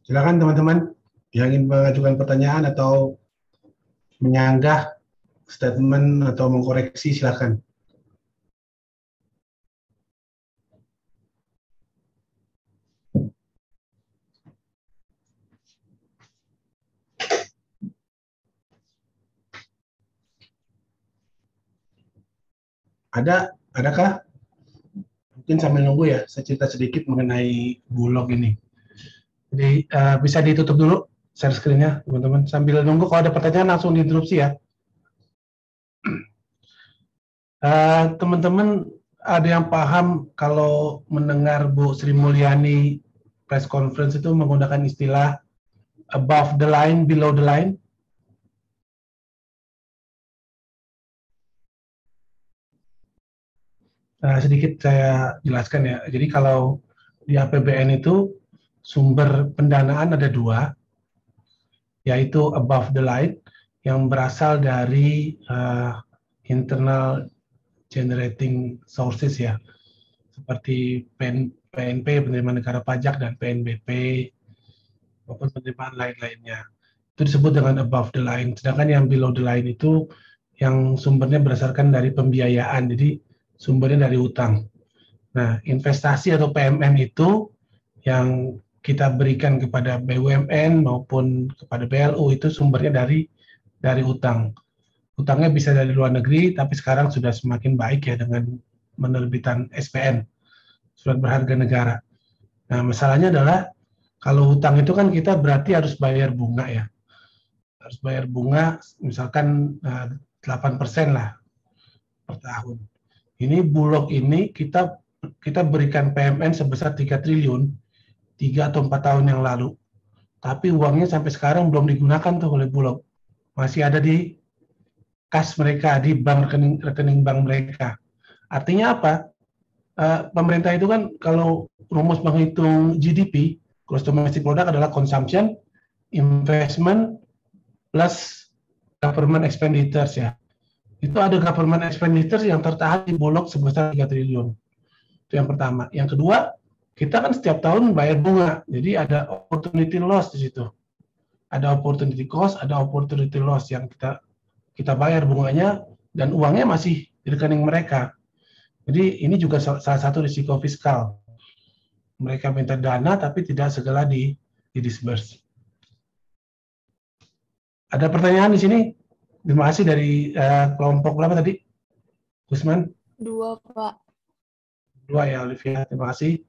Silakan teman-teman yang ingin mengajukan pertanyaan atau menyanggah statement atau mengkoreksi, silakan. Adakah? Mungkin sambil nunggu ya, saya cerita sedikit mengenai Bulog ini. Jadi bisa ditutup dulu share screen-nya, teman-teman. Sambil nunggu, kalau ada pertanyaan langsung diinterupsi ya. Teman-teman, ada yang paham kalau mendengar Bu Sri Mulyani press conference itu menggunakan istilah above the line, below the line? Sedikit saya jelaskan ya. Jadi kalau di APBN itu sumber pendanaan ada dua, yaitu above the line yang berasal dari internal generating sources ya, seperti PNP, penerimaan negara pajak, dan PNBP, maupun penerimaan lain-lainnya. Itu disebut dengan above the line. Sedangkan yang below the line itu yang sumbernya berdasarkan dari pembiayaan, jadi sumbernya dari utang. Nah, investasi atau PMN itu yang kita berikan kepada BUMN maupun kepada BLU itu sumbernya dari utang. Utangnya bisa dari luar negeri, tapi sekarang sudah semakin baik ya dengan penerbitan SPN, surat berharga negara. Nah, masalahnya adalah kalau utang itu kan kita berarti harus bayar bunga ya. Harus bayar bunga misalkan 8% lah per tahun. Ini Bulog ini kita berikan PMN sebesar 3 triliun 3 atau 4 tahun yang lalu. Tapi uangnya sampai sekarang belum digunakan tuh oleh Bulog. Masih ada di kas mereka, di bank rekening bank mereka. Artinya apa? Pemerintah itu kan kalau rumus menghitung GDP, gross domestic product adalah consumption, investment, plus government expenditures ya. Itu ada government expenditures yang tertahan di Bulog sebesar 3 triliun. Itu yang pertama. Yang kedua, kita kan setiap tahun bayar bunga. Jadi ada opportunity loss di situ. Ada opportunity cost, ada opportunity loss yang kita bayar bunganya dan uangnya masih di rekening mereka. Jadi ini juga salah satu risiko fiskal. Mereka minta dana tapi tidak segala di disburse. Ada pertanyaan di sini? Terima kasih dari kelompok berapa tadi? Gusman? 2, Pak. 2 ya, Olivia. Terima kasih.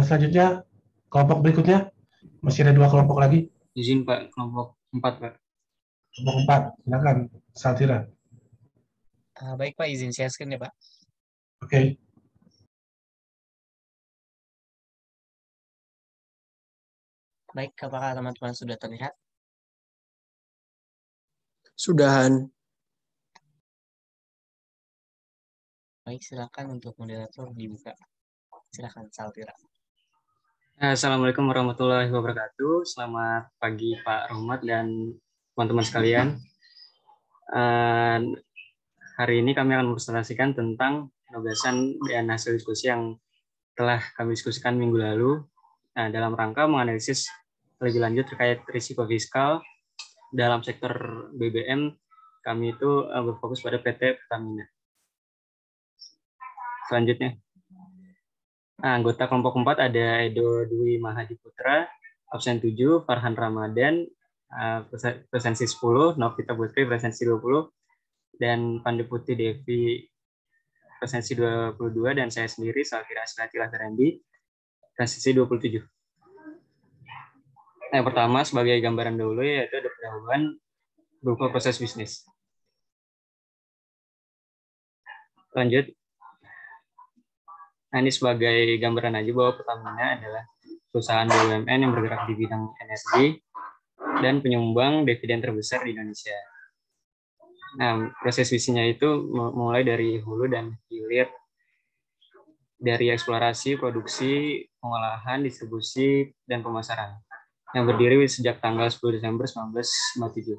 Selanjutnya, kelompok berikutnya. Masih ada 2 kelompok lagi. Izin Pak, kelompok 4 Pak. Kelompok 4, silakan. Saltira. Baik Pak, izin share screen ya Pak. Oke. Baik, apakah teman-teman sudah terlihat? Sudahan. Baik, silakan untuk moderator dibuka. Silakan, Saltira. Assalamualaikum warahmatullahi wabarakatuh. Selamat pagi Pak Rohmat dan teman-teman sekalian. Hari ini kami akan mempresentasikan tentang penugasan dan hasil diskusi yang telah kami diskusikan minggu lalu dalam rangka menganalisis lebih lanjut terkait risiko fiskal dalam sektor BBM. Kami itu berfokus pada PT Pertamina. Selanjutnya, anggota kelompok 4 ada Edo Dwi Mahadiputra, absen 7, Farhan Ramadan, presensi 10, Novita Putri, presensi 20, dan Pandeputi Devi, presensi 22, dan saya sendiri, Saltira Asrati Lazarendi, presensi 27. Yang pertama, sebagai gambaran dahulu, yaitu ada pendahuluan berupa proses bisnis. Lanjut. Nah, ini sebagai gambaran aja bahwa Pertamina adalah perusahaan BUMN yang bergerak di bidang energi dan penyumbang dividen terbesar di Indonesia. Nah, proses bisnisnya itu mulai dari hulu dan hilir, dari eksplorasi, produksi, pengolahan, distribusi, dan pemasaran, yang berdiri sejak tanggal 10 Desember 1997.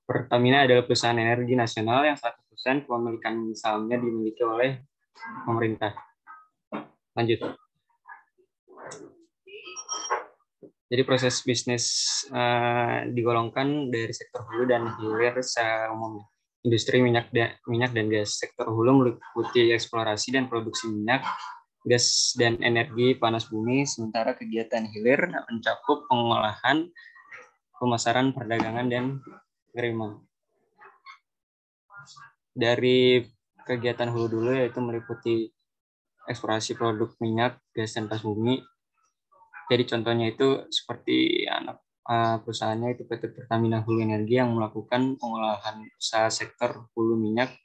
Pertamina adalah perusahaan energi nasional yang 100% kepemilikan sahamnya dimiliki oleh pemerintah. Lanjut. Jadi proses bisnis digolongkan dari sektor hulu dan hilir secara umum. Industri minyak dan gas. Sektor hulu meliputi eksplorasi dan produksi minyak, gas, dan energi panas bumi, sementara kegiatan hilir mencakup pengolahan, pemasaran, perdagangan, dan pengiriman. Dari kegiatan hulu dulu yaitu meliputi eksplorasi produk minyak, gas, dan panas bumi. Jadi contohnya itu seperti perusahaannya itu PT Pertamina Hulu Energi yang melakukan pengolahan usaha sektor hulu minyak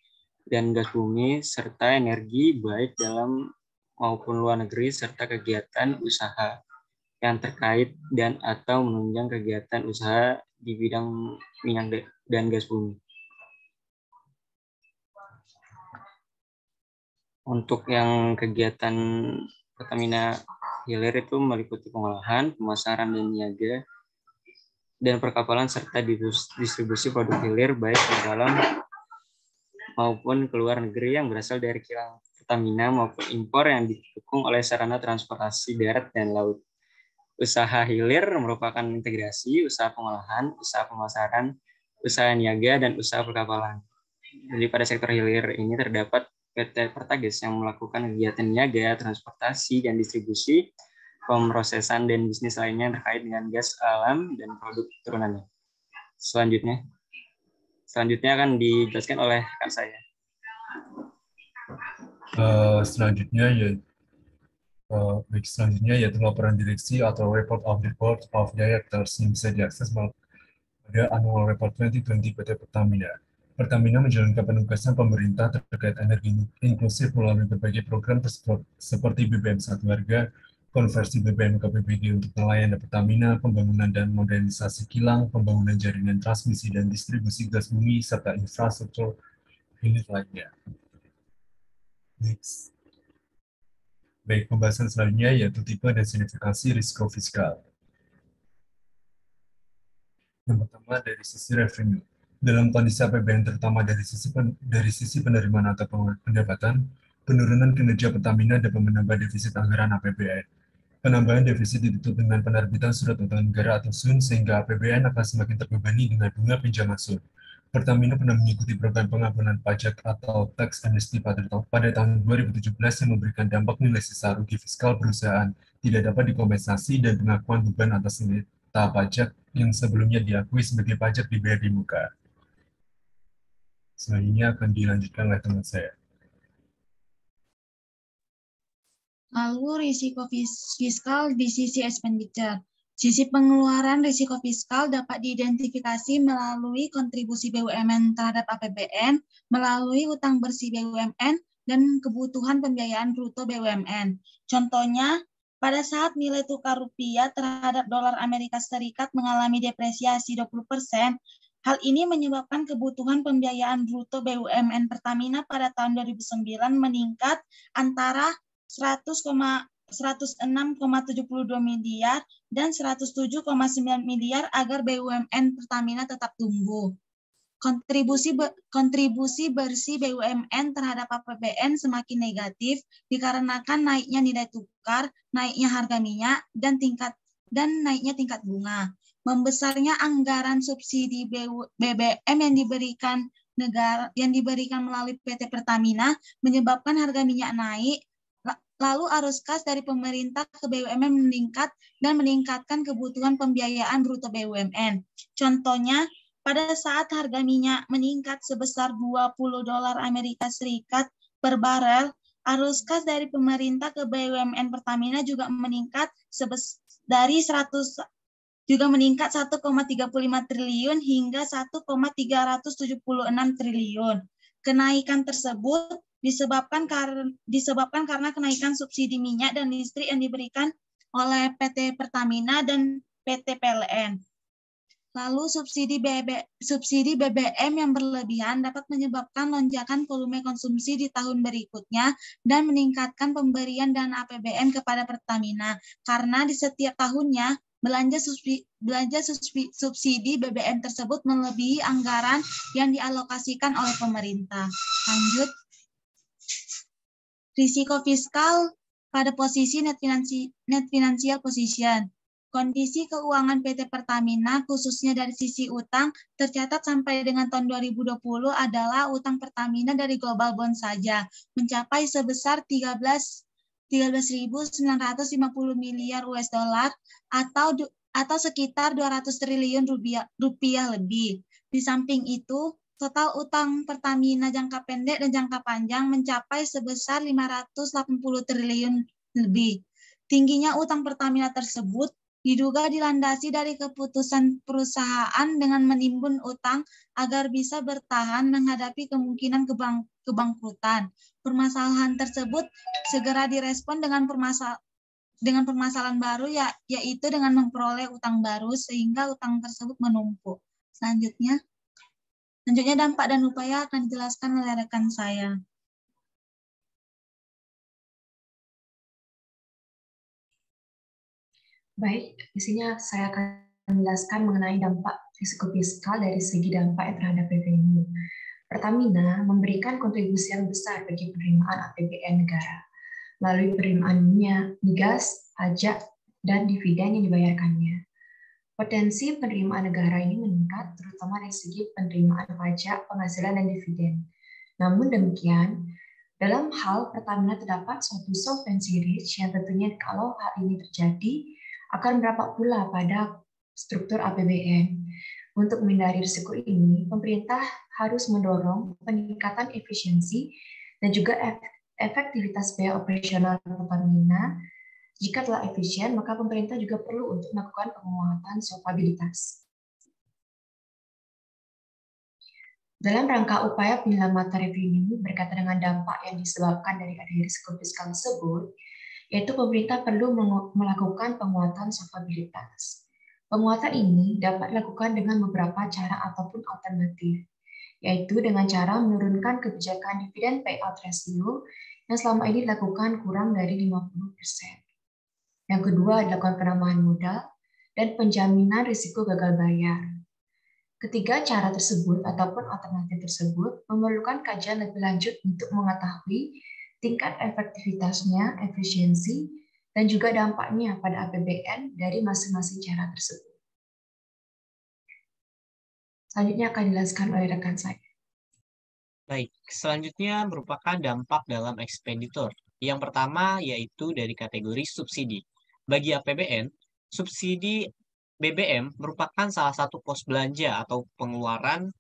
dan gas bumi serta energi baik dalam maupun luar negeri serta kegiatan usaha yang terkait dan atau menunjang kegiatan usaha di bidang minyak dan gas bumi. Untuk yang kegiatan Pertamina Hilir itu meliputi pengolahan, pemasaran dan niaga dan perkapalan serta distribusi produk hilir baik ke dalam maupun ke luar negeri yang berasal dari kilang Pertamina maupun impor yang didukung oleh sarana transportasi darat dan laut. Usaha hilir merupakan integrasi usaha pengolahan, usaha pemasaran, usaha niaga, dan usaha perkapalan. Jadi pada sektor hilir ini terdapat PT Pertagas yang melakukan kegiatan niaga, transportasi, dan distribusi, pemrosesan, dan bisnis lainnya terkait dengan gas alam dan produk turunannya. Selanjutnya akan dijelaskan oleh rekan saya. Selanjutnya yaitu laporan direksi atau report of the board of directors yang bisa diakses pada annual report 2020 PT Pertamina. Pertamina menjalankan penugasan pemerintah terkait energi inklusif melalui berbagai program seperti BBM Satu Harga, konversi BBM ke BBG untuk nelayan Pertamina, pembangunan dan modernisasi kilang, pembangunan jaringan transmisi dan distribusi gas bumi, serta infrastruktur hilir lainnya. Next. Baik, pembahasan selanjutnya yaitu tipe dan signifikansi risiko fiskal. Yang pertama dari sisi revenue. Dalam kondisi APBN terutama dari sisi penerimaan atau pendapatan, penurunan kinerja Pertamina dapat menambah defisit anggaran APBN. Penambahan defisit ditutup dengan penerbitan surat utang negara atau SUN sehingga APBN akan semakin terbebani dengan bunga pinjaman SUN. Pertamina pernah mengikuti program pengampunan pajak atau tax amnesty pada tahun 2017 yang memberikan dampak nilai sisa rugi fiskal perusahaan tidak dapat dikompensasi dan pengakuan beban atas nilai pajak yang sebelumnya diakui sebagai pajak dibayar di muka. Selanjutnya akan dilanjutkan oleh teman saya. Lalu risiko fiskal di sisi expenditure. Sisi pengeluaran risiko fiskal dapat diidentifikasi melalui kontribusi BUMN terhadap APBN, melalui utang bersih BUMN, dan kebutuhan pembiayaan bruto BUMN. Contohnya, pada saat nilai tukar rupiah terhadap dolar Amerika Serikat mengalami depresiasi 20%, hal ini menyebabkan kebutuhan pembiayaan bruto BUMN Pertamina pada tahun 2009 meningkat antara 106,72 miliar dan 107,9 miliar agar BUMN Pertamina tetap tumbuh. Kontribusi bersih BUMN terhadap APBN semakin negatif dikarenakan naiknya nilai tukar, naiknya harga minyak, dan naiknya tingkat bunga. Membesarnya anggaran subsidi BBM yang diberikan melalui PT Pertamina menyebabkan harga minyak naik. Lalu arus kas dari pemerintah ke BUMN meningkat dan meningkatkan kebutuhan pembiayaan bruto BUMN. Contohnya, pada saat harga minyak meningkat sebesar $20 Amerika Serikat per barel, arus kas dari pemerintah ke BUMN Pertamina juga meningkat dari 1,35 triliun hingga 1,376 triliun. Kenaikan tersebut disebabkan karena kenaikan subsidi minyak dan listrik yang diberikan oleh PT Pertamina dan PT PLN. Lalu subsidi BBM yang berlebihan dapat menyebabkan lonjakan volume konsumsi di tahun berikutnya dan meningkatkan pemberian dana APBN kepada Pertamina karena di setiap tahunnya belanja subsidi BBM tersebut melebihi anggaran yang dialokasikan oleh pemerintah. Lanjut. Risiko fiskal pada posisi net financial position. Kondisi keuangan PT Pertamina khususnya dari sisi utang tercatat sampai dengan tahun 2020 adalah utang Pertamina dari global bond saja mencapai sebesar 13.950 miliar US dollar atau sekitar 200 triliun rupiah lebih. Di samping itu, total utang Pertamina jangka pendek dan jangka panjang mencapai sebesar 580 triliun lebih. Tingginya utang Pertamina tersebut Diduga dilandasi dari keputusan perusahaan dengan menimbun utang agar bisa bertahan menghadapi kemungkinan kebangkrutan. Permasalahan tersebut segera direspon dengan permasalahan baru, yaitu dengan memperoleh utang baru sehingga utang tersebut menumpuk. Selanjutnya dampak dan upaya akan dijelaskan oleh rekan saya. Baik, di sini saya akan menjelaskan mengenai dampak risiko fiskal dari segi dampak terhadap revenue. Pertamina memberikan kontribusi yang besar bagi penerimaan APBN negara melalui penerimaan minyak, migas, pajak, dan dividen yang dibayarkannya. Potensi penerimaan negara ini meningkat terutama dari segi penerimaan pajak, penghasilan, dan dividen. Namun demikian, dalam hal Pertamina terdapat suatu solvency risk yang tentunya kalau hal ini terjadi akan berdampak pula pada struktur APBN. Untuk menghindari risiko ini, pemerintah harus mendorong peningkatan efisiensi dan juga efektivitas biaya operasional Pertamina. Jika telah efisien, maka pemerintah juga perlu untuk melakukan penguatan solvabilitas. Dalam rangka upaya penyelamatan revenue berkaitan dengan dampak yang disebabkan dari adanya risiko fiskal tersebut, yaitu pemerintah perlu melakukan penguatan solvabilitas. Penguatan ini dapat dilakukan dengan beberapa cara ataupun alternatif, yaitu dengan cara menurunkan kebijakan dividen payout ratio yang selama ini dilakukan kurang dari 50%. Yang kedua, dilakukan penambahan modal dan penjaminan risiko gagal bayar. Ketiga cara tersebut ataupun alternatif tersebut memerlukan kajian lebih lanjut untuk mengetahui tingkat efektivitasnya, efisiensi, dan juga dampaknya pada APBN dari masing-masing cara tersebut. Selanjutnya akan dijelaskan oleh rekan saya. Baik, selanjutnya merupakan dampak dalam ekspenditur. Yang pertama yaitu dari kategori subsidi. Bagi APBN, subsidi BBM merupakan salah satu pos belanja atau pengeluaran.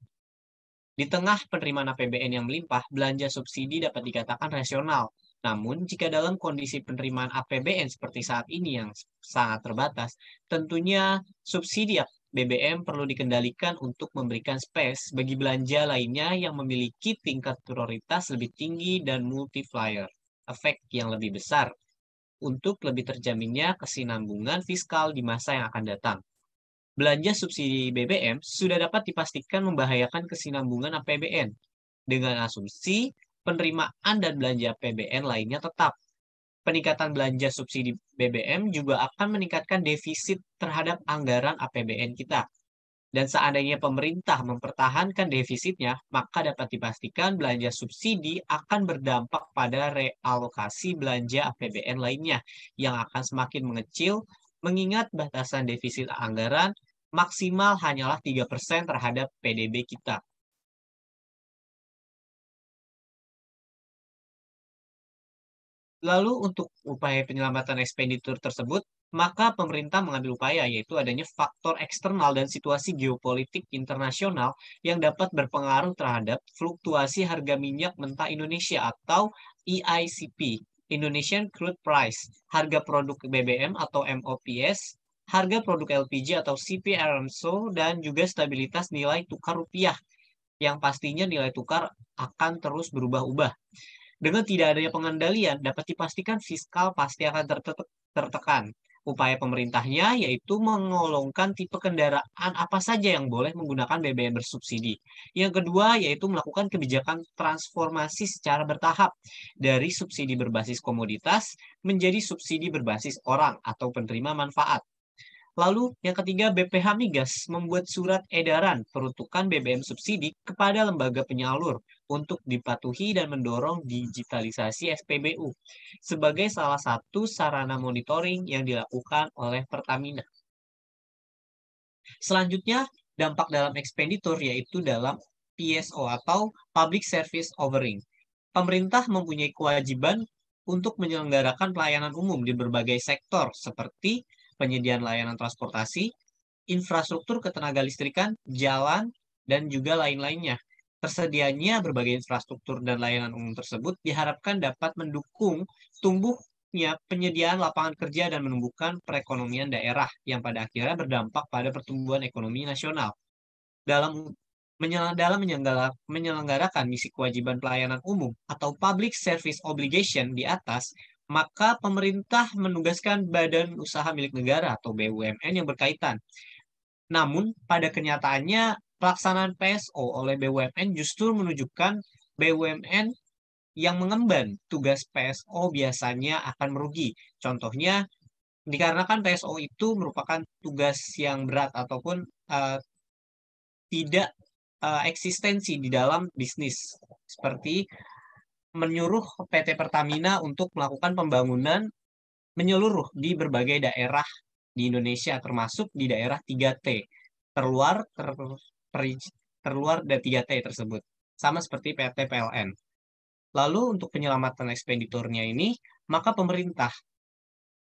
Di tengah penerimaan APBN yang melimpah, belanja subsidi dapat dikatakan rasional. Namun, jika dalam kondisi penerimaan APBN seperti saat ini yang sangat terbatas, tentunya subsidi BBM perlu dikendalikan untuk memberikan space bagi belanja lainnya yang memiliki tingkat prioritas lebih tinggi dan multiplier, efek yang lebih besar, untuk lebih terjaminnya kesinambungan fiskal di masa yang akan datang. Belanja subsidi BBM sudah dapat dipastikan membahayakan kesinambungan APBN dengan asumsi penerimaan dan belanja APBN lainnya tetap. Peningkatan belanja subsidi BBM juga akan meningkatkan defisit terhadap anggaran APBN kita. Dan seandainya pemerintah mempertahankan defisitnya, maka dapat dipastikan belanja subsidi akan berdampak pada realokasi belanja APBN lainnya yang akan semakin mengecil mengingat batasan defisit anggaran maksimal hanyalah 3% terhadap PDB kita. Lalu untuk upaya penyelamatan ekspenditur tersebut, maka pemerintah mengambil upaya yaitu adanya faktor eksternal dan situasi geopolitik internasional yang dapat berpengaruh terhadap fluktuasi harga minyak mentah Indonesia atau EICP, Indonesian Crude Price, harga produk BBM atau MOPS, harga produk LPG atau CPRMSO, dan juga stabilitas nilai tukar rupiah, yang pastinya nilai tukar akan terus berubah-ubah. Dengan tidak adanya pengendalian, dapat dipastikan fiskal pasti akan tertekan. Upaya pemerintahnya yaitu mengolongkan tipe kendaraan apa saja yang boleh menggunakan BBM bersubsidi. Yang kedua yaitu melakukan kebijakan transformasi secara bertahap dari subsidi berbasis komoditas menjadi subsidi berbasis orang atau penerima manfaat. Lalu yang ketiga, BPH Migas membuat surat edaran peruntukan BBM subsidi kepada lembaga penyalur untuk dipatuhi dan mendorong digitalisasi SPBU sebagai salah satu sarana monitoring yang dilakukan oleh Pertamina. Selanjutnya, dampak dalam ekspenditur yaitu dalam PSO atau Public Service Offering. Pemerintah mempunyai kewajiban untuk menyelenggarakan pelayanan umum di berbagai sektor seperti penyediaan layanan transportasi, infrastruktur ketenaga listrikan, jalan, dan juga lain-lainnya. Tersedianya berbagai infrastruktur dan layanan umum tersebut diharapkan dapat mendukung tumbuh selanjutnya, penyediaan lapangan kerja dan menumbuhkan perekonomian daerah yang pada akhirnya berdampak pada pertumbuhan ekonomi nasional. Dalam menyelenggarakan misi kewajiban pelayanan umum atau public service obligation di atas, maka pemerintah menugaskan badan usaha milik negara atau BUMN yang berkaitan. Namun, pada kenyataannya, pelaksanaan PSO oleh BUMN justru menunjukkan BUMN yang mengemban tugas PSO biasanya akan merugi. Contohnya, dikarenakan PSO itu merupakan tugas yang berat ataupun tidak eksistensi di dalam bisnis. Seperti menyuruh PT Pertamina untuk melakukan pembangunan menyeluruh di berbagai daerah di Indonesia, termasuk di daerah 3T, terluar dari 3T tersebut. Sama seperti PT PLN. Lalu untuk penyelamatan ekspeditornya ini, maka pemerintah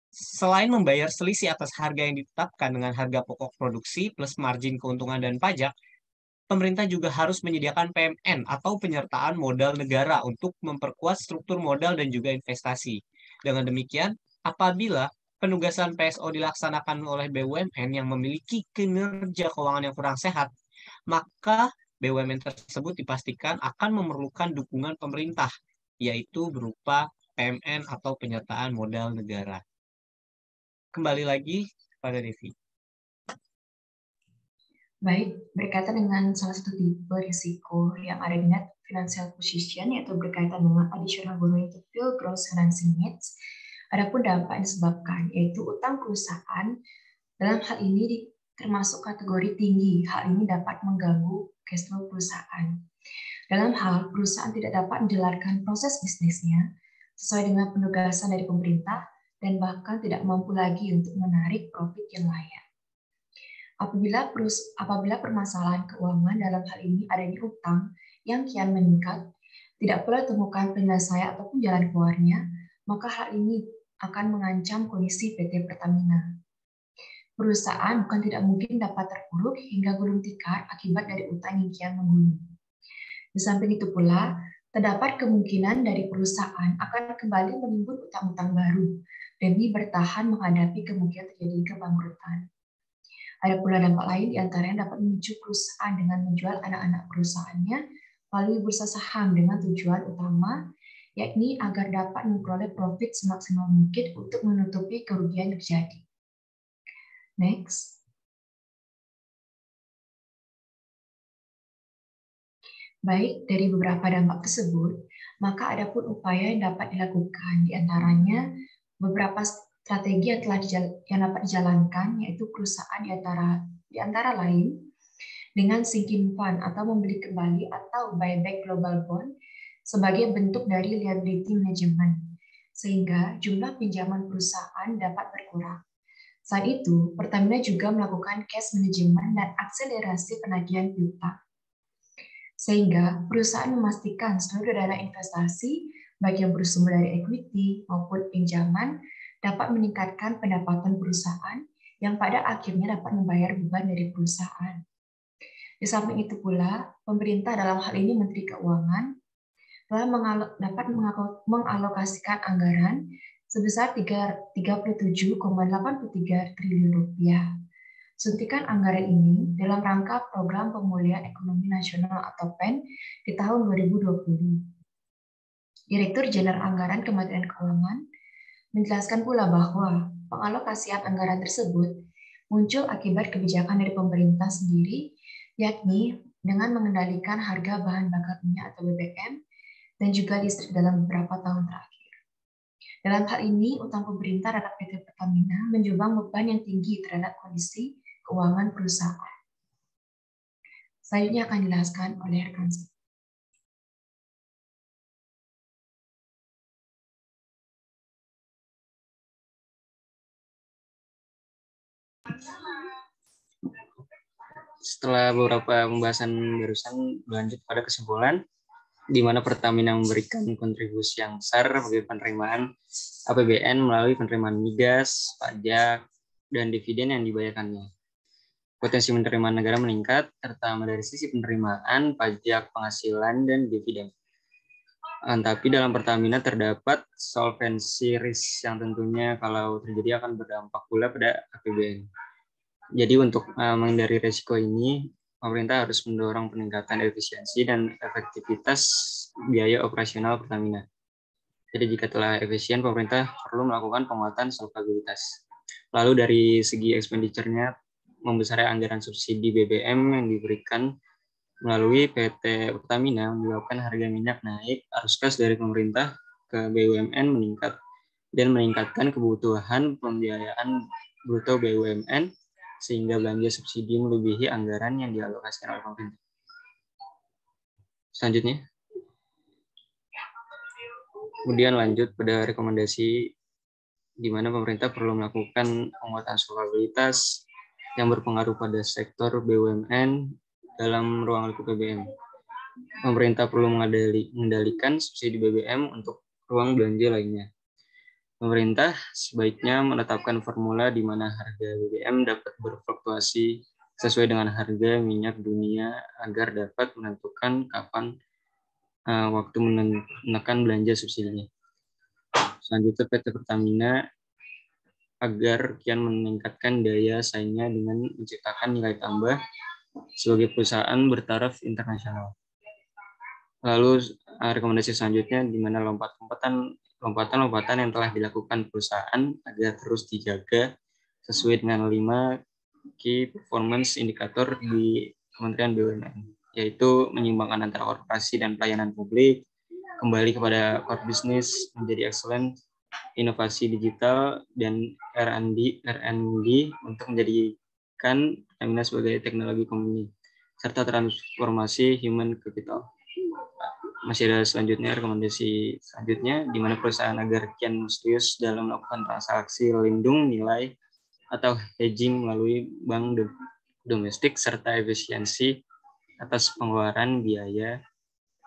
selain membayar selisih atas harga yang ditetapkan dengan harga pokok produksi plus margin keuntungan dan pajak, pemerintah juga harus menyediakan PMN atau penyertaan modal negara untuk memperkuat struktur modal dan juga investasi. Dengan demikian, apabila penugasan PSO dilaksanakan oleh BUMN yang memiliki kinerja keuangan yang kurang sehat, maka BUMN tersebut dipastikan akan memerlukan dukungan pemerintah, yaitu berupa PMN atau penyertaan modal negara. Kembali lagi pada Devi. Baik, berkaitan dengan salah satu tipe risiko yang ada di net financial position, yaitu berkaitan dengan additional borrowing to fill gross financing needs, adapun dampak yang disebabkan, yaitu utang perusahaan, dalam hal ini termasuk kategori tinggi. Hal ini dapat mengganggu cash flow perusahaan. Dalam hal perusahaan tidak dapat menjalankan proses bisnisnya sesuai dengan penugasan dari pemerintah dan bahkan tidak mampu lagi untuk menarik profit yang layak. Apabila permasalahan keuangan dalam hal ini adanya utang yang kian meningkat, tidak pula temukan penyelesaian ataupun jalan keluarnya, maka hal ini akan mengancam kondisi PT Pertamina. Perusahaan bukan tidak mungkin dapat terpuruk hingga gulung tikar akibat dari utang yang kian menggunung. Di samping itu pula, terdapat kemungkinan dari perusahaan akan kembali menimbun utang-utang baru demi bertahan menghadapi kemungkinan terjadi kebangkrutan. Ada pula dampak lain diantaranya dapat memicu perusahaan dengan menjual anak-anak perusahaannya melalui bursa saham dengan tujuan utama, yakni agar dapat memperoleh profit semaksimal mungkin untuk menutupi kerugian yang terjadi. Next. Baik, dari beberapa dampak tersebut, maka ada pun upaya yang dapat dilakukan, diantaranya beberapa strategi yang dapat dijalankan, yaitu perusahaan di antara lain dengan sinking fund atau membeli kembali atau buyback global bond sebagai bentuk dari liability management, sehingga jumlah pinjaman perusahaan dapat berkurang. Selain itu, Pertamina juga melakukan cash management dan akselerasi penagihan piutang, sehingga perusahaan memastikan seluruh dana investasi, baik yang bersumber dari equity maupun pinjaman, dapat meningkatkan pendapatan perusahaan yang pada akhirnya dapat membayar beban dari perusahaan. Di samping itu pula, pemerintah dalam hal ini Menteri Keuangan telah dapat mengalokasikan anggaran sebesar 37,83 triliun rupiah. Suntikan anggaran ini dalam rangka Program Pemulihan Ekonomi Nasional atau PEN di tahun 2020. Direktur Jenderal Anggaran Kementerian Keuangan menjelaskan pula bahwa pengalokasian anggaran tersebut muncul akibat kebijakan dari pemerintah sendiri, yakni dengan mengendalikan harga bahan bakar minyak atau BBM dan juga listrik dalam beberapa tahun terakhir. Dalam hal ini, utang pemerintah terhadap PT Pertamina menyumbang beban yang tinggi terhadap kondisi keuangan perusahaan. Selanjutnya akan dijelaskan oleh rekan saya. Setelah beberapa pembahasan barusan, lanjut pada kesimpulan, di mana Pertamina memberikan kontribusi yang besar bagi penerimaan APBN melalui penerimaan migas, pajak, dan dividen yang dibayarkannya. Potensi penerimaan negara meningkat, terutama dari sisi penerimaan, pajak, penghasilan, dan dividen. Tapi dalam Pertamina terdapat solvency risk yang tentunya kalau terjadi akan berdampak pula pada APBN. Jadi untuk menghindari risiko ini, pemerintah harus mendorong peningkatan efisiensi dan efektivitas biaya operasional Pertamina. Jadi jika telah efisien, pemerintah perlu melakukan penguatan solvabilitas. Lalu dari segi expenditure-nya, membesarnya anggaran subsidi BBM yang diberikan melalui PT Pertamina menyebabkan harga minyak naik, arus kas dari pemerintah ke BUMN meningkat, dan meningkatkan kebutuhan pembiayaan bruto BUMN, sehingga belanja subsidi melebihi anggaran yang dialokasikan oleh pemerintah. Selanjutnya, kemudian lanjut pada rekomendasi di mana pemerintah perlu melakukan penguatan solvabilitas yang berpengaruh pada sektor BUMN dalam ruang lingkup BBM. Pemerintah perlu mengendalikan subsidi BBM untuk ruang belanja lainnya. Pemerintah sebaiknya menetapkan formula di mana harga BBM dapat berfluktuasi sesuai dengan harga minyak dunia agar dapat menentukan kapan waktu menekan belanja subsidinya. Selanjutnya, PT Pertamina agar kian meningkatkan daya saingnya dengan menciptakan nilai tambah sebagai perusahaan bertaraf internasional. Lalu rekomendasi selanjutnya di mana lompatan yang telah dilakukan perusahaan agar terus dijaga sesuai dengan 5 key performance indicator di Kementerian BUMN, yaitu menyeimbangkan antara korporasi dan pelayanan publik, kembali kepada core business, menjadi excellent, inovasi digital, dan R&D untuk menjadikan Pertamina sebagai teknologi company, serta transformasi human capital. Masih ada selanjutnya, rekomendasi selanjutnya, di mana perusahaan agar kian serius dalam melakukan transaksi lindung nilai atau hedging melalui bank domestik, serta efisiensi atas pengeluaran biaya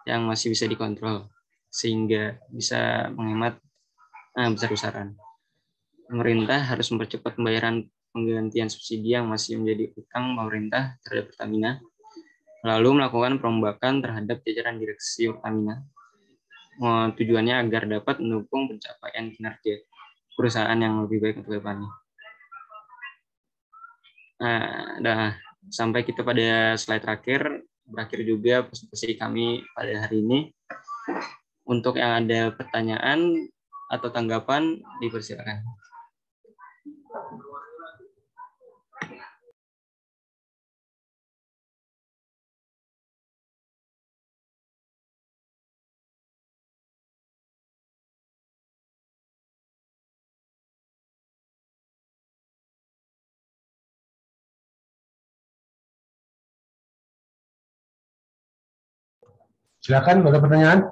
yang masih bisa dikontrol, sehingga bisa menghemat besar-besaran. Pemerintah harus mempercepat pembayaran penggantian subsidi yang masih menjadi utang pemerintah terhadap Pertamina, lalu melakukan perombakan terhadap jajaran direksi Pertamina. Tujuannya agar dapat mendukung pencapaian kinerja perusahaan yang lebih baik untuk depannya. Sampai kita pada slide berakhir juga presentasi kami pada hari ini. Untuk yang ada pertanyaan atau tanggapan, dipersilakan. Silakan, ada pertanyaan?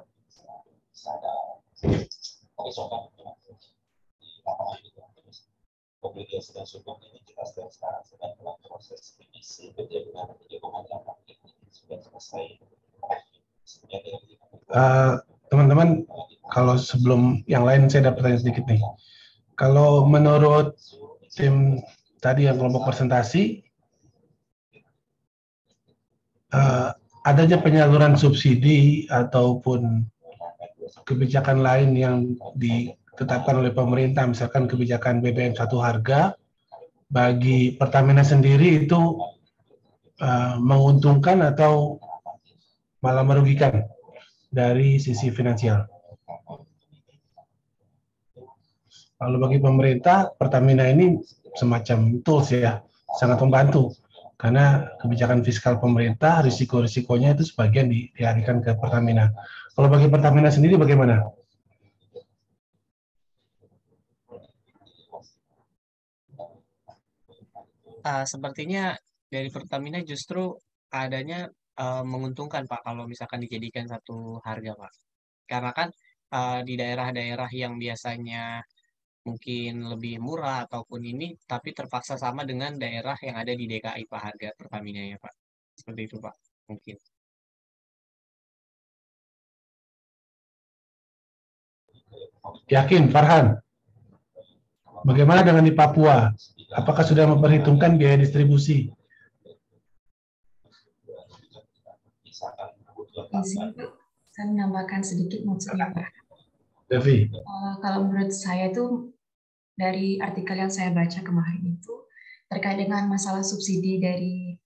Teman-teman, kalau sebelum yang lain saya ada pertanyaan sedikit nih. Kalau menurut tim tadi yang kelompok presentasi, adanya penyaluran subsidi ataupun kebijakan lain yang ditetapkan oleh pemerintah, misalkan kebijakan BBM satu harga, bagi Pertamina sendiri itu menguntungkan atau malah merugikan dari sisi finansial. Lalu bagi pemerintah, Pertamina ini semacam tools ya, sangat membantu. Karena kebijakan fiskal pemerintah, risiko-risikonya itu sebagian dialihkan ke Pertamina. Kalau bagi Pertamina sendiri bagaimana? Sepertinya dari Pertamina justru adanya menguntungkan, Pak, kalau misalkan dijadikan satu harga, Pak. Karena kan di daerah-daerah yang biasanya mungkin lebih murah ataupun ini, tapi terpaksa sama dengan daerah yang ada di DKI, Pak, harga Pertamina ya, Pak. Seperti itu, Pak, mungkin. Yakin, Farhan? Bagaimana dengan di Papua? Apakah sudah memperhitungkan biaya distribusi? Saya menambahkan sedikit maksudnya, Pak. Devi. Kalau menurut saya itu dari artikel yang saya baca kemarin itu terkait dengan masalah subsidi dari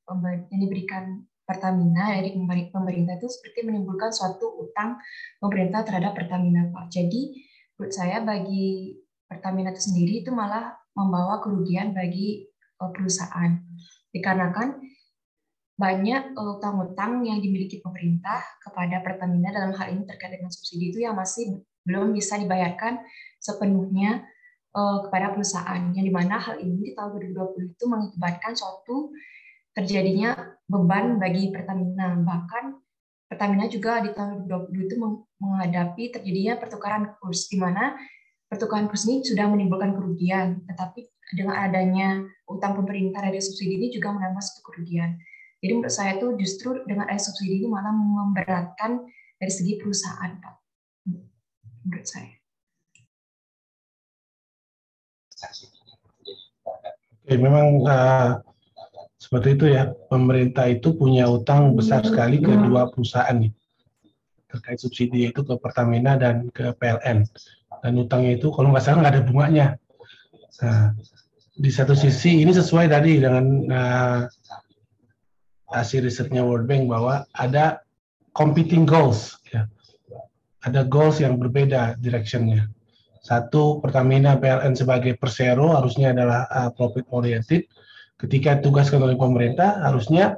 yang diberikan Pertamina dari pemerintah itu seperti menimbulkan suatu utang pemerintah terhadap Pertamina, Pak. Jadi menurut saya bagi Pertamina itu sendiri itu malah membawa kerugian bagi perusahaan. Dikarenakan banyak utang-utang yang dimiliki pemerintah kepada Pertamina dalam hal ini terkait dengan subsidi itu yang masih belum bisa dibayarkan sepenuhnya kepada perusahaan, yang dimana hal ini di tahun 2020 itu mengakibatkan suatu terjadinya beban bagi Pertamina. Bahkan Pertamina juga di tahun 2020 itu menghadapi terjadinya pertukaran kurs, di mana pertukaran kurs ini sudah menimbulkan kerugian, tetapi dengan adanya utang pemerintah dari subsidi ini juga menambah suatu kerugian. Jadi menurut saya itu justru dengan adanya subsidi ini malah memberatkan dari segi perusahaan, Pak. Menurut saya. Oke, memang seperti itu ya, pemerintah itu punya utang besar sekali ke dua perusahaan nih, terkait subsidi itu ke Pertamina dan ke PLN. Dan utangnya itu kalau nggak salah nggak ada bunganya. Nah, di satu sisi ini sesuai tadi dengan hasil risetnya World Bank bahwa ada competing goals, ya. Ada goals yang berbeda directionnya. Satu, Pertamina PLN sebagai persero harusnya adalah profit oriented. Ketika tugaskan oleh pemerintah harusnya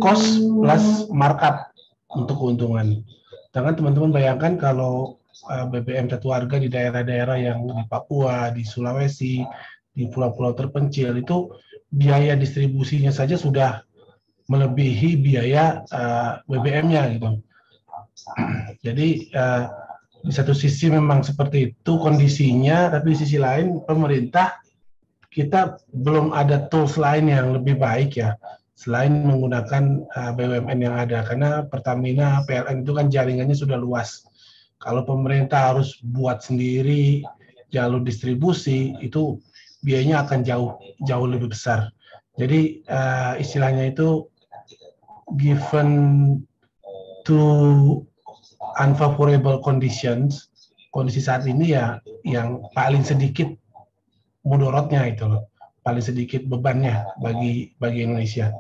cost plus markup untuk keuntungan. Jangan teman-teman bayangkan kalau BBM satu harga di daerah-daerah yang di Papua, di Sulawesi, di pulau-pulau terpencil itu biaya distribusinya saja sudah melebihi biaya BBM-nya gitu. Jadi di satu sisi memang seperti itu kondisinya, tapi di sisi lain pemerintah kita belum ada tools lain yang lebih baik ya, selain menggunakan BUMN yang ada, karena Pertamina, PLN itu kan jaringannya sudah luas. Kalau pemerintah harus buat sendiri jalur distribusi, itu biayanya akan jauh lebih besar. Jadi istilahnya itu given to unfavorable conditions, kondisi saat ini ya yang paling sedikit mudorotnya itu loh, paling sedikit bebannya bagi Indonesia.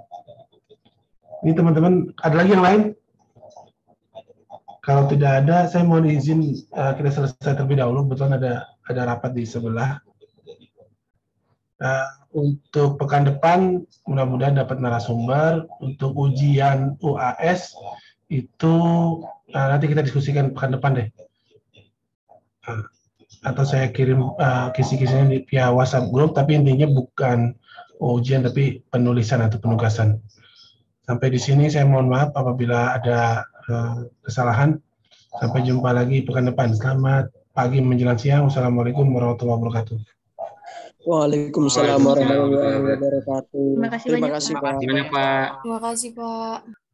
Ini teman-teman, ada lagi yang lain? Kalau tidak ada, saya mohon izin kita selesai terlebih dahulu. Betul ada rapat di sebelah. Untuk pekan depan, mudah-mudahan dapat narasumber. Untuk ujian UAS itu nanti kita diskusikan pekan depan deh. Atau saya kirim kisi-kisinya via WhatsApp group, tapi intinya bukan ujian tapi penulisan atau penugasan. Sampai di sini saya mohon maaf apabila ada kesalahan. Sampai jumpa lagi pekan depan. Selamat pagi menjelang siang. Wassalamualaikum warahmatullahi wabarakatuh. Waalaikumsalam warahmatullahi wabarakatuh. Terima kasih banyak, Pak. Terima kasih, Pak. Terima kasih, Pak.